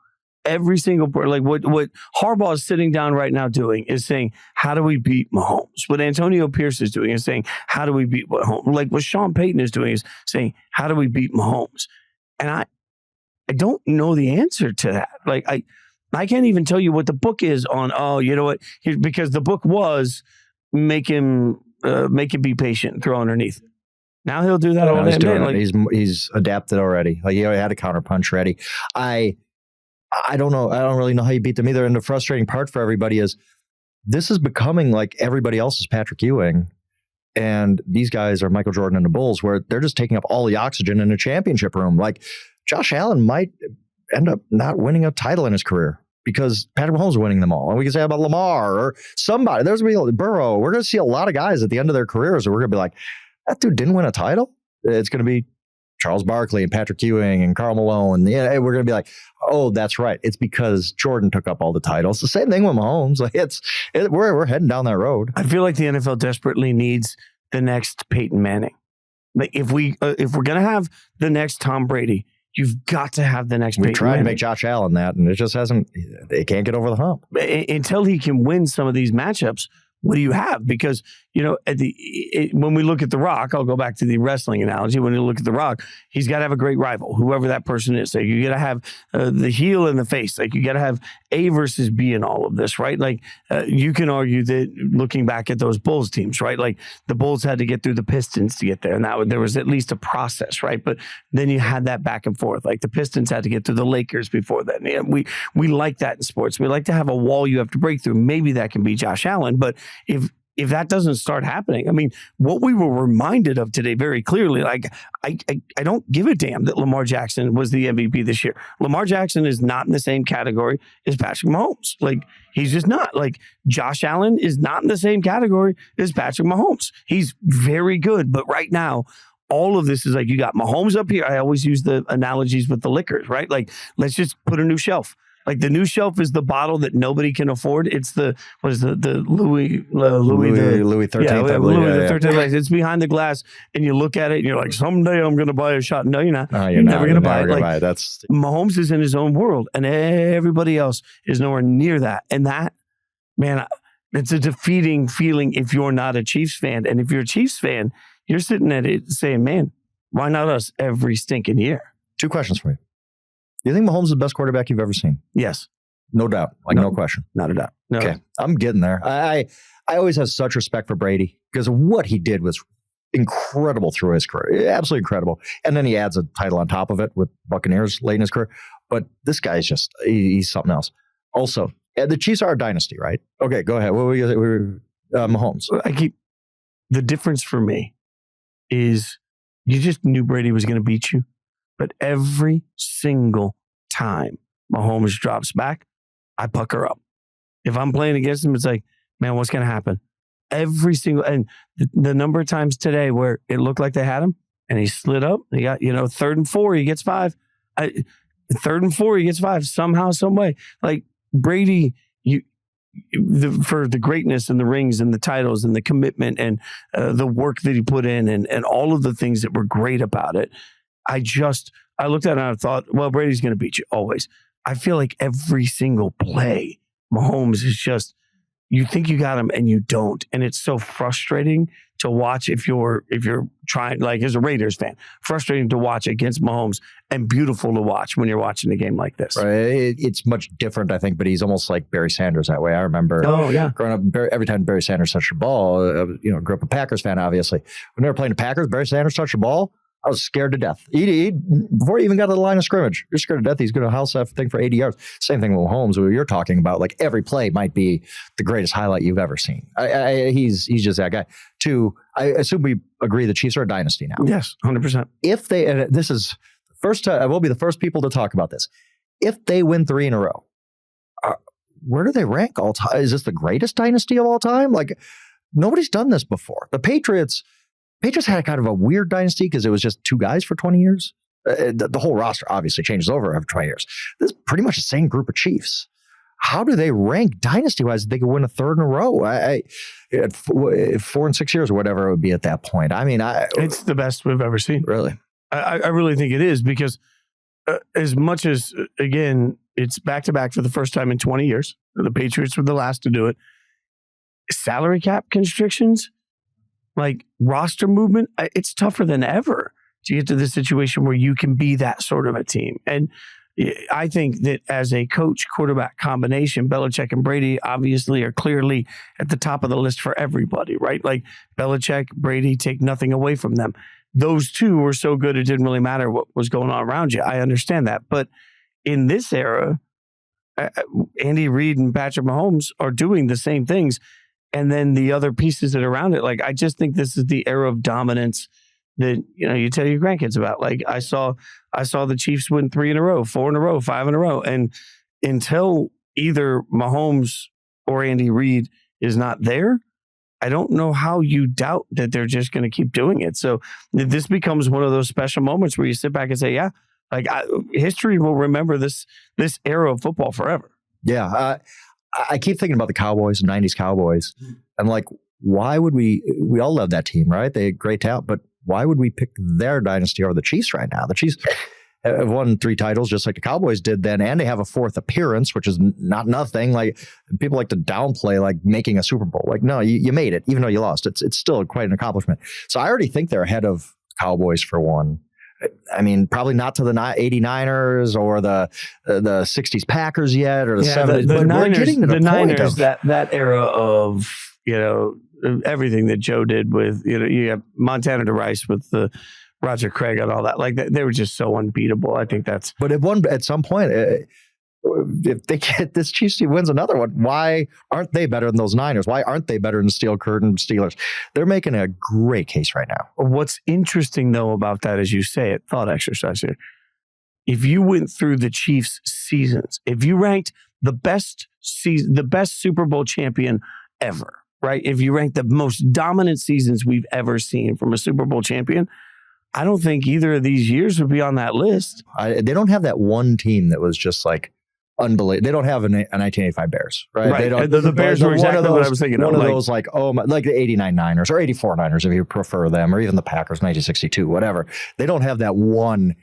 Every single what Harbaugh is sitting down right now doing is saying, how do we beat Mahomes? What Antonio Pierce is doing is saying, how do we beat Mahomes? What Sean Payton is doing is saying, how do we beat Mahomes? And I don't know the answer to that. I can't even tell you what the book is on, because the book was make him be patient, throw underneath. Now he'll do that all day. He's adapted already. He already had a counterpunch ready. I don't know. I don't really know how you beat them either. And the frustrating part for everybody is this is becoming like everybody else's Patrick Ewing. And these guys are Michael Jordan and the Bulls, where they're just taking up all the oxygen in a championship room. Josh Allen might end up not winning a title in his career because Patrick Mahomes is winning them all. And we can say about Lamar or somebody. There's going to be Burrow. We're going to see a lot of guys at the end of their careers where we're going to be like, that dude didn't win a title. It's going to be Charles Barkley and Patrick Ewing and Karl Malone. Yeah, we're going to be like, oh, that's right. It's because Jordan took up all the titles. The same thing with Mahomes. Like we're heading down that road. I feel like the NFL desperately needs the next Peyton Manning. Like if we're going to have the next Tom Brady, you've got to have the next Peyton Manning. We tried to make Josh Allen that, and it just hasn't. They can't get over the hump until he can win some of these matchups. What do you have? Because, when we look at The Rock, I'll go back to the wrestling analogy. When you look at The Rock, he's got to have a great rival, whoever that person is. Like you got to have the heel and the face. Like you got to have A versus B in all of this, right? Like you can argue that looking back at those Bulls teams, right? Like the Bulls had to get through the Pistons to get there. And there was at least a process, right? But then you had that back and forth. Like the Pistons had to get through the Lakers before then. Yeah, we like that in sports. We like to have a wall you have to break through. Maybe that can be Josh Allen, but if that doesn't start happening, I mean, what we were reminded of today very clearly, like I don't give a damn that Lamar Jackson was the MVP this year. Lamar Jackson is not in the same category as Patrick Mahomes. Like he's just not. Like Josh Allen is not in the same category as Patrick Mahomes. He's very good, but right now, all of this is like you got Mahomes up here. I always use the analogies with the liquors, right? Like let's just put a new shelf. Like the new shelf is the bottle that nobody can afford. It's the Louis XIII. Yeah, Louis XIII. Like, it's behind the glass, and you look at it, and you're like, someday I'm going to buy a shot. No, you're not. You're never going to buy it. Like, that's Mahomes is in his own world, and everybody else is nowhere near that. And that, man, it's a defeating feeling if you're not a Chiefs fan. And if you're a Chiefs fan, you're sitting at it saying, man, why not us every stinking year? 2 questions for you. Do you think Mahomes is the best quarterback you've ever seen? Yes. No doubt. No question. Not a doubt. No. Okay. I'm getting there. I always have such respect for Brady because what he did was incredible through his career. Absolutely incredible. And then he adds a title on top of it with Buccaneers late in his career. But this guy's just, he's something else. Also, the Chiefs are a dynasty, right? Okay, go ahead. What were you Mahomes. The difference for me is you just knew Brady was going to beat you. But every single time Mahomes drops back, I pucker up. If I'm playing against him, it's like, man, what's going to happen? Every single, and the number of times today where it looked like they had him and he slid up, he got, 3rd and 4, he gets 5. 3rd and 4, he gets 5 somehow, some way. Like Brady, for the greatness and the rings and the titles and the commitment and the work that he put in and all of the things that were great about it. I looked at it and I thought, well, Brady's going to beat you always. I feel like every single play, Mahomes is just, you think you got him and you don't. And it's so frustrating to watch if you're trying, like as a Raiders fan, frustrating to watch against Mahomes and beautiful to watch when you're watching a game like this. Right. It's much different, I think, but he's almost like Barry Sanders that way. I remember growing up, every time Barry Sanders touched the ball, grew up a Packers fan, obviously. When they were playing the Packers, Barry Sanders touched the ball, I was scared to death. Before he even got to the line of scrimmage, you're scared to death. He's going to house that thing for 80 yards. Same thing with Mahomes, who you're talking about. Like every play might be the greatest highlight you've ever seen. He's just that guy. 2, I assume we agree the Chiefs are a dynasty now. Yes, 100%. If they, and this is the first time, I will be the first people to talk about this. If they win 3 in a row, where do they rank all time? Is this the greatest dynasty of all time? Like nobody's done this before. The Patriots had kind of a weird dynasty because it was just 2 guys for 20 years. The whole roster obviously changes over every 20 years. This is pretty much the same group of Chiefs. How do they rank dynasty-wise if they could win a 3rd in a row? At 4 and 6 years or whatever it would be at that point. I mean, it's the best we've ever seen. Really? I really think it is because as much as, again, it's back-to-back for the first time in 20 years. The Patriots were the last to do it. Salary cap constrictions, like roster movement, it's tougher than ever to get to the situation where you can be that sort of a team. And I think that as a coach quarterback combination, Belichick and Brady obviously are clearly at the top of the list for everybody, right? Like Belichick, Brady, take nothing away from them. Those 2 were so good it didn't really matter what was going on around you. I understand that. But in this era, Andy Reid and Patrick Mahomes are doing the same things. And then the other pieces that are around it, like I just think this is the era of dominance that you tell your grandkids about. Like I saw the Chiefs win 3 in a row, 4 in a row, 5 in a row, and until either Mahomes or Andy Reid is not there, I don't know how you doubt that they're just going to keep doing it. So this becomes one of those special moments where you sit back and say, yeah, like history will remember this era of football forever. Yeah. I keep thinking about the Cowboys, 90s Cowboys. And like, why would we all love that team, right? They had great talent, but why would we pick their dynasty over the Chiefs right now? The Chiefs have won 3 titles just like the Cowboys did then, and they have a 4th appearance, which is not nothing. Like, people like to downplay like making a Super Bowl. Like, no, you made it, even though you lost. It's still quite an accomplishment. So I already think they're ahead of Cowboys for one. I mean, probably not to the 89ers or the 60s Packers yet, or the 70s. The but Niners, we're getting to the Niners, point of that era of, everything that Joe did with, you have Montana to Rice with the Roger Craig and all that. Like, they were just so unbeatable. I think that's. But at some point, if they get this Chiefs team wins another one, why aren't they better than those Niners? Why aren't they better than the Steel Curtain Steelers? They're making a great case right now. What's interesting though about that, as you say it, thought exercise here. If you went through the Chiefs seasons, if you ranked the best Super Bowl champion ever, right? If you ranked the most dominant seasons we've ever seen from a Super Bowl champion, I don't think either of these years would be on that list. They don't have that one team that was just like unbelievable. They don't have a 1985 Bears, right? Right. They don't, the Bears were exactly what I was thinking. One of those like, like the 89 Niners or 84 Niners, if you prefer them, or even the Packers, 1962, whatever. They don't have that one.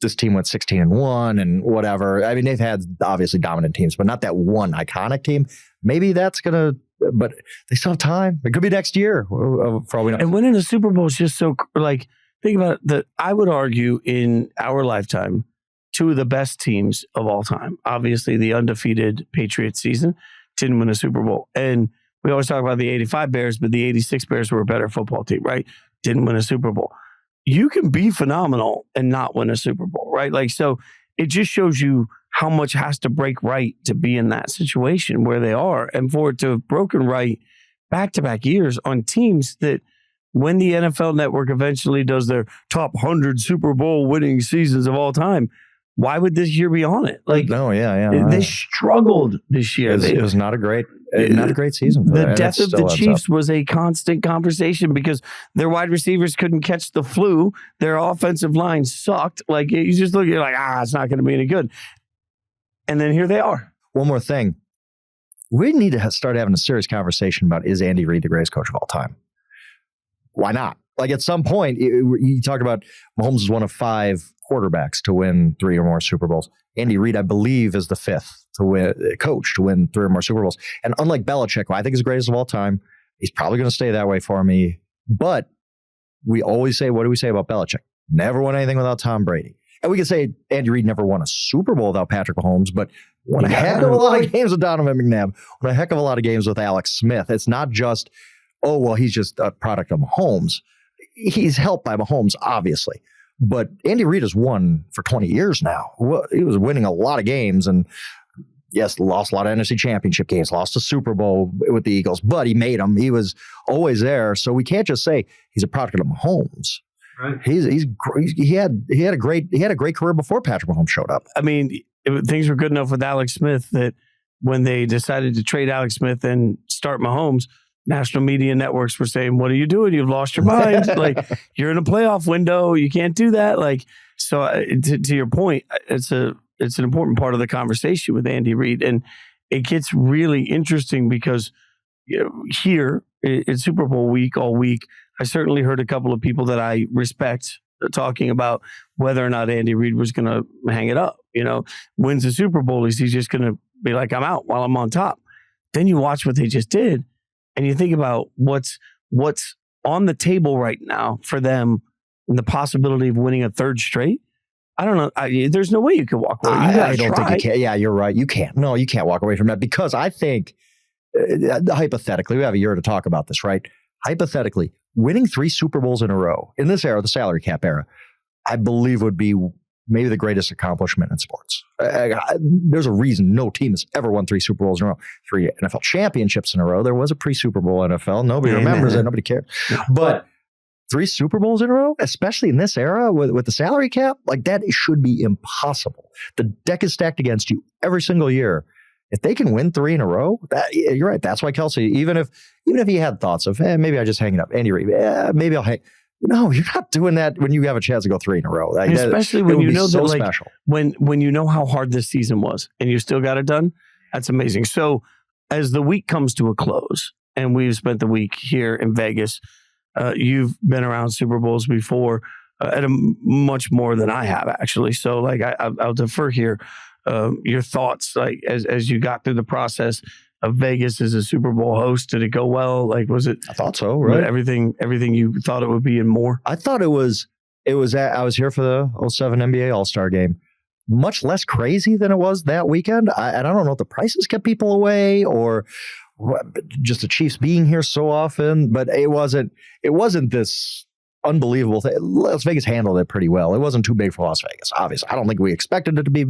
This team went 16-1 and whatever. I mean, they've had obviously dominant teams, but not that one iconic team. Maybe that's going to, but they still have time. It could be next year for all we know. And winning a Super Bowl is just so, like, think about it. I would argue in our lifetime, 2 of the best teams of all time. Obviously, the undefeated Patriots season didn't win a Super Bowl. And we always talk about the 85 Bears, but the 86 Bears were a better football team, right? Didn't win a Super Bowl. You can be phenomenal and not win a Super Bowl, right? Like, so it just shows you how much has to break right to be in that situation where they are. And for it to have broken right back-to-back years on teams that when the NFL Network eventually does their top 100 Super Bowl winning seasons of all time, why would this year be on it? Like, no, they struggled this year. It was not a great season. The death of the Chiefs was a constant conversation because their wide receivers couldn't catch the flu. Their offensive line sucked. Like, you just look, you're like, it's not going to be any good. And then here they are. One more thing. We need to start having a serious conversation about, is Andy Reid the greatest coach of all time? Why not? Like, at some point, you talk about Mahomes is one of 5 quarterbacks to win 3 or more Super Bowls. Andy Reid, I believe, is the 5th coach to win 3 or more Super Bowls. And unlike Belichick, who I think is the greatest of all time, he's probably going to stay that way for me. But we always say, what do we say about Belichick? Never won anything without Tom Brady. And we can say Andy Reid never won a Super Bowl without Patrick Mahomes, but won a heck of a lot of games with Donovan McNabb, won a heck of a lot of games with Alex Smith. It's not just, he's just a product of Mahomes. He's helped by Mahomes, obviously. But Andy Reid has won for 20 years now. He was winning a lot of games and, yes, lost a lot of NFC championship games, lost a Super Bowl with the Eagles, but he made them. He was always there. So we can't just say he's a product of Mahomes. Right. He had a great career before Patrick Mahomes showed up. I mean, things were good enough with Alex Smith that when they decided to trade Alex Smith and start Mahomes, national media networks were saying, "What are you doing? You've lost your mind. Like, you're in a playoff window. You can't do that." Like, so to your point, it's an important part of the conversation with Andy Reid, and it gets really interesting because here in Super Bowl week, all week, I certainly heard a couple of people that I respect talking about whether or not Andy Reid was going to hang it up. Wins the Super Bowl, is he just going to be like, "I'm out while I'm on top"? Then you watch what they just did. And you think about what's on the table right now for them and the possibility of winning a 3rd straight. I don't know. There's no way you can walk away. I don't think you can. Yeah, you're right. You can't. No, you can't walk away from that because I think, hypothetically, we have a year to talk about this, right? Hypothetically, winning 3 Super Bowls in a row in this era, the salary cap era, I believe would be maybe the greatest accomplishment in sports. There's a reason no team has ever won 3 Super Bowls in a row, 3 NFL championships in a row. There was a pre-Super Bowl NFL. Nobody remembers it. Nobody cares. But 3 Super Bowls in a row, especially in this era with the salary cap, like that should be impossible. The deck is stacked against you every single year. if they can win 3 in a row, you're right. That's why Kelsey, even if he had thoughts of, maybe I just hang it up, Andy Reid, maybe I'll hang. No, you're not doing that when you have a chance to go 3 in a row. Like, especially when you know so that, like, special. when you know how hard this season was and you still got it done, that's amazing. So as the week comes to a close, and we've spent the week here in Vegas, you've been around Super Bowls before, at a much more than I have, actually. So, like, I'll defer here your thoughts, like, as you got through the process of Vegas as a Super Bowl host. Did it go well? Like, was it? I thought so, right? Everything you thought it would be and more? I thought it was. I was here for the 2007 NBA All-Star Game. Much less crazy than it was that weekend. I don't know if the prices kept people away or just the Chiefs being here so often, but it wasn't this unbelievable thing. Las Vegas handled it pretty well. It wasn't too big for Las Vegas, obviously. I don't think we expected it to be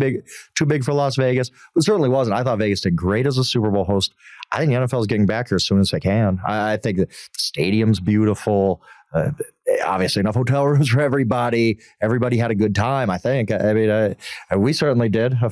too big for Las Vegas, but it certainly wasn't. I thought Vegas did great as a Super Bowl host. I think the NFL is getting back here as soon as they can. I think the stadium's beautiful. Obviously, enough hotel rooms for everybody. Everybody had a good time, I think. I mean, we certainly did. I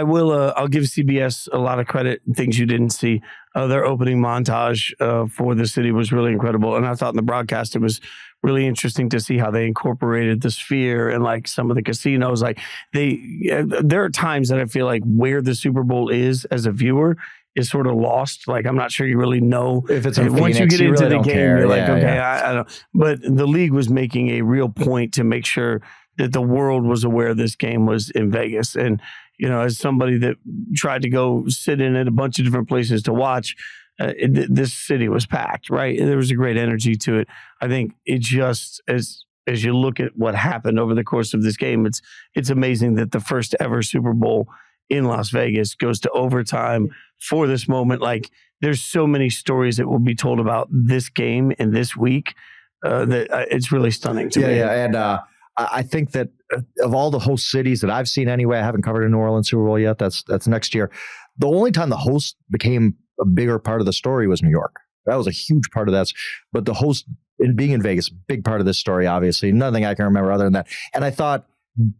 will. I'll give CBS a lot of credit. Things you didn't see. Their opening montage for the city was really incredible, and I thought in the broadcast it was really interesting to see how they incorporated the Sphere and, like, some of the casinos. Like, there are times that I feel like where the Super Bowl is as a viewer is sort of lost. Like, I'm not sure you really know if it's in once Phoenix, you get into really the game. Care. You're like, okay, yeah. I don't. But the league was making a real point to make sure that the world was aware this game was in Vegas. And, you know, as somebody that tried to go sit in at a bunch of different places to watch, this city was packed, right? There was a great energy to it. I think it just, as you look at what happened over the course of this game, it's amazing that the first ever Super Bowl in Las Vegas goes to overtime for this moment. Like, there's so many stories that will be told about this game and this week that it's really stunning to me. Yeah, and I think that of all the host cities that I've seen anyway, I haven't covered a New Orleans Super Bowl yet. That's next year. The only time the host became a bigger part of the story was New York. That was a huge part of that. But the host, in being in Vegas, big part of this story, obviously. Nothing I can remember other than that. And I thought,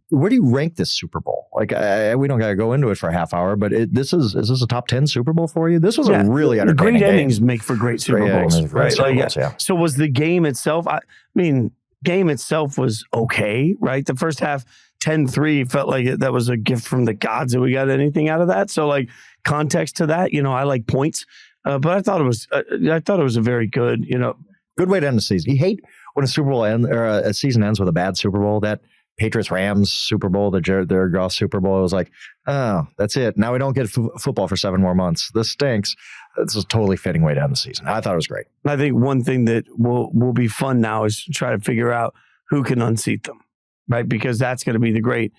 where do you rank this Super Bowl? Like, we don't got to go into it for a half hour, but is this a top 10 Super Bowl for you? This was a really entertaining great game. innings make for great Super Bowls, right? Super Bowls, yeah. So was the game itself, I mean, game itself was okay, right? The first half, 10-3, felt like that was a gift from the gods that we got anything out of that. So, like, context to that, you know, I like points, but I thought it was a very good, you know. Good way to end the season. You hate when a Super Bowl a season ends with a bad Super Bowl. That Patriots Rams Super Bowl, the Jared Goff Super Bowl, it was like, oh, that's it. Now we don't get football for 7 more months. This stinks. It's a totally fitting way to end the season. I thought it was great. I think one thing that will be fun now is to try to figure out who can unseat them, right? Because that's going to be the great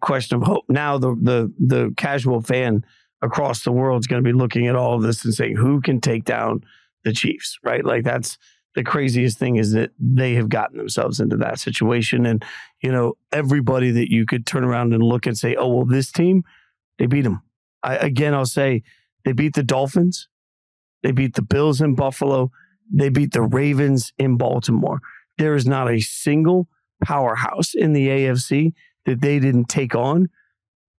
question of hope. Now the casual fan across the world is going to be looking at all of this and saying, who can take down the Chiefs, right? Like, that's the craziest thing, is that they have gotten themselves into that situation. And, you know, everybody that you could turn around and look and say, oh, well, this team, they beat them. I'll say they beat the Dolphins. They beat the Bills in Buffalo. They beat the Ravens in Baltimore. There is not a single powerhouse in the AFC that they didn't take on.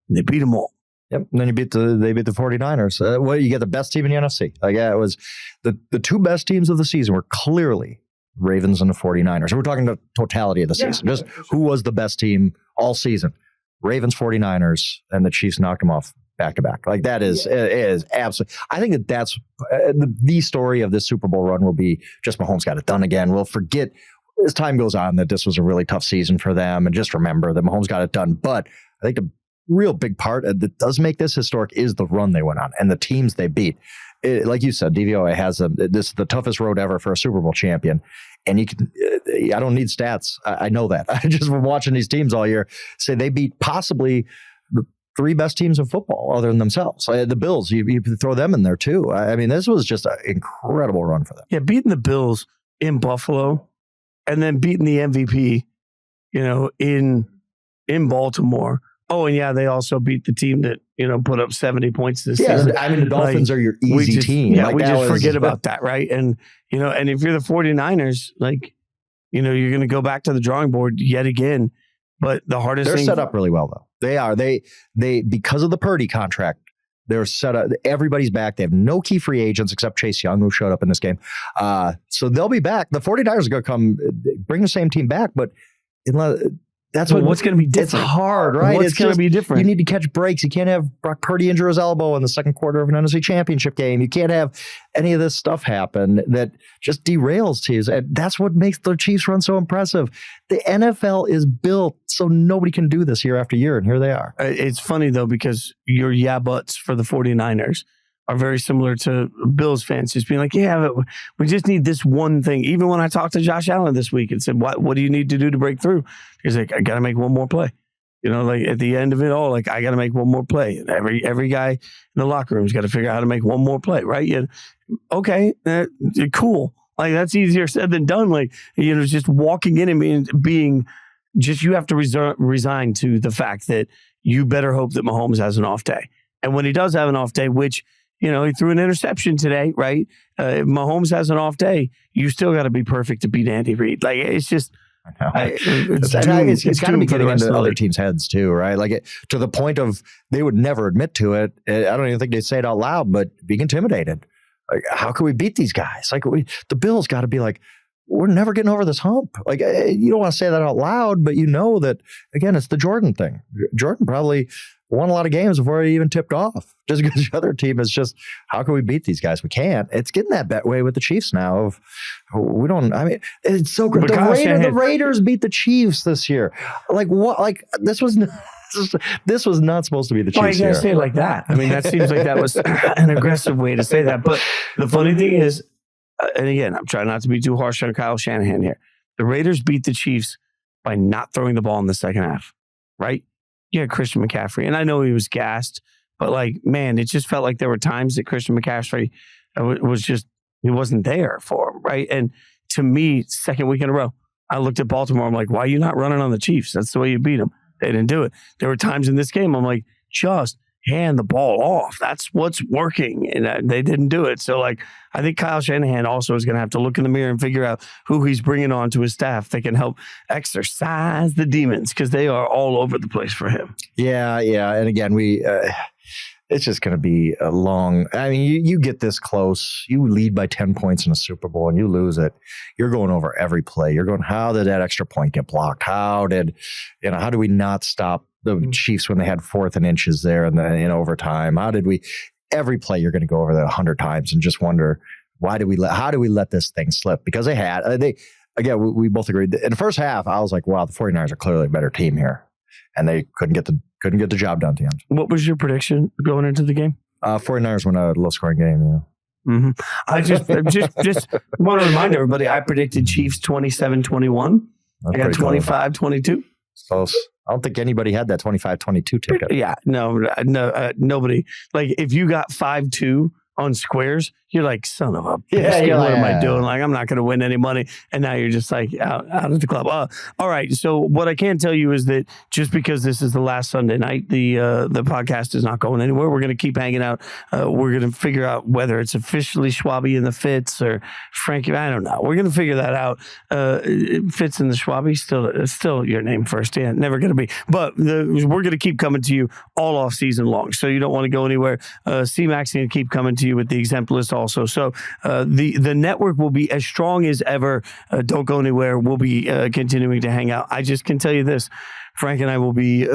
They beat them all. Yep. And then they beat the 49ers. Well, you get the best team in the NFC. Like, yeah, it was the 2 best teams of the season were clearly Ravens and the 49ers. We're talking the totality of the season. Just who was the best team all season? Ravens, 49ers, and the Chiefs knocked them off back to back. Like, that is absolutely. I think that's the story of this Super Bowl run will be just Mahomes got it done again. We'll forget as time goes on that this was a really tough season for them, and just remember that Mahomes got it done. But I think the real big part that does make this historic is the run they went on and the teams they beat. Like you said, DVOA has this the toughest road ever for a Super Bowl champion. And you can, I don't need stats. I know that. I just from watching these teams all year say they beat possibly the 3 best teams in football other than themselves. The Bills, you throw them in there too. I mean, this was just an incredible run for them. Yeah, beating the Bills in Buffalo and then beating the MVP, you know, in Baltimore. Oh, and yeah, they also beat the team that, you know, put up 70 points this season. I mean, the Dolphins are your easy team. Yeah, we just forget about that, right? And, you know, and if you're the 49ers, like, you know, you're going to go back to the drawing board yet again. But the hardest they're thing, set up really well though. They are. They because of the Purdy contract, they're set up. Everybody's back. They have no key free agents except Chase Young, who showed up in this game. So they'll be back. The 49ers are going to come bring the same team back, but that's what's going to be different. It's hard, right? What's going to be different? You need to catch breaks. You can't have Brock Purdy injure his elbow in the second quarter of an NFC Championship game. You can't have any of this stuff happen that just derails teams. And that's what makes the Chiefs run so impressive. The NFL is built so nobody can do this year after year, and here they are. It's funny, though, because your buts for the 49ers are very similar to Bills fans, just being like, yeah, but we just need this one thing. Even when I talked to Josh Allen this week and said, what do you need to do to break through? He's like, I got to make one more play. You know, like at the end of it all, like I got to make one more play. And every guy in the locker room's got to figure out how to make one more play, right? Okay, cool. Like that's easier said than done. Like, just walking in and being just, you have to resign to the fact that you better hope that Mahomes has an off day. And when he does have an off day, which, he threw an interception today, right? If Mahomes has an off day, you still got to be perfect to beat Andy Reid. Like, it's just... It's got to be getting into other teams' heads too, right? Like to the point of they would never admit to it. I don't even think they'd say it out loud, but being intimidated. Like, how can we beat these guys? Like the Bills got to be like, we're never getting over this hump. Like you don't want to say that out loud, but that again, it's the Jordan thing. Jordan probably won a lot of games before he even tipped off. Just because the other team is just, how can we beat these guys? We can't. It's getting that way with the Chiefs now. It's so great. The Raiders beat the Chiefs this year. Like what? Like this was not supposed to be the Chiefs. Why you gotta say it like that? I mean, that seems like that was an aggressive way to say that. But the funny thing is, and again, I'm trying not to be too harsh on Kyle Shanahan here. The Raiders beat the Chiefs by not throwing the ball in the second half, right? Yeah, Christian McCaffrey. And I know he was gassed, but it just felt like there were times that Christian McCaffrey he wasn't there for him, right? And to me, second week in a row, I looked at Baltimore. I'm like, why are you not running on the Chiefs? That's the way you beat them. They didn't do it. There were times in this game, I'm like, just hand the ball off. That's what's working. And they didn't do it. So, I think Kyle Shanahan also is going to have to look in the mirror and figure out who he's bringing on to his staff that can help exorcise the demons, because they are all over the place for him. Yeah. And again, it's just going to be a long, you get this close, you lead by 10 points in a Super Bowl and you lose it. You're going over every play. You're going, how did that extra point get blocked? How do we not stop the Chiefs when they had 4th and inches there in overtime? Every play you're going to go over that 100 times and just wonder, how do we let this thing slip? Because we both agreed. In the first half, I was like, wow, the 49ers are clearly a better team here. And they couldn't get the job done at the end. What was your prediction going into the game? 49ers win a low scoring game. Yeah. Mm-hmm. I just want to remind everybody, I predicted Chiefs 27-21. I got 25-22. Close. I don't think anybody had that 25-22 ticket. Yeah, no, nobody. Like if you got 5-2 on squares, you're like, son of a biscuit. What am I doing? Like, I'm not going to win any money. And now you're just like out of the club. All right. So what I can tell you is that just because this is the last Sunday night, the podcast is not going anywhere. We're going to keep hanging out. We're going to figure out whether it's officially Schwabby and the Fitz or Frankie. I don't know. We're going to figure that out. Fitz and the Schwabby, still your name first. Yeah, never going to be. But we're going to keep coming to you all off season long. So you don't want to go anywhere. C-Mac's going to keep coming to you with the exempt list also. So the network will be as strong as ever. Don't go anywhere. We'll be continuing to hang out. I just can tell you this. Frank and I will be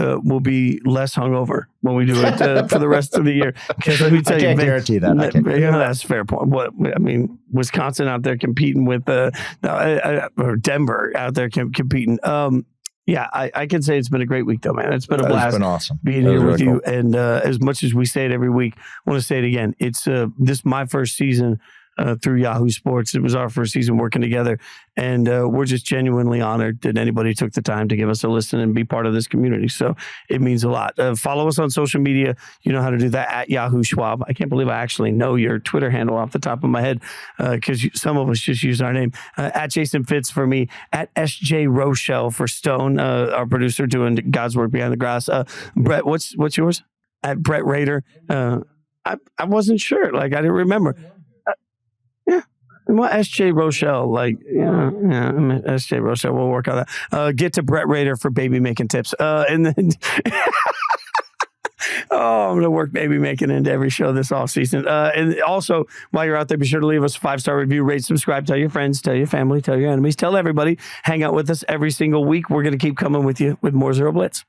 less hungover when we do it for the rest of the year. Because let me tell you, guarantee that. That's a fair point. Wisconsin out there competing with or Denver out there competing. Yeah, I can say it's been a great week, though, man. It's been a blast. It's been awesome being here with you. Cool. And as much as we say it every week, I want to say it again. It's this is my first season through Yahoo Sports. It was our first season working together. And we're just genuinely honored that anybody took the time to give us a listen and be part of this community. So it means a lot. Follow us on social media. You know how to do that at Yahoo Schwab. I can't believe I actually know your Twitter handle off the top of my head because some of us just use our name. At Jason Fitz for me. At SJ Rochelle for Stone, our producer doing God's work behind the grass. Brett, what's yours? At Brett Raider. I wasn't sure. I didn't remember. Yeah. Well, SJ Rochelle, SJ Rochelle, we'll work on that. Get to Brett Rader for baby making tips. And then, I'm going to work baby making into every show this offseason. And also, while you're out there, be sure to leave us a 5-star review, rate, subscribe, tell your friends, tell your family, tell your enemies, tell everybody. Hang out with us every single week. We're going to keep coming with you with more Zero Blitz.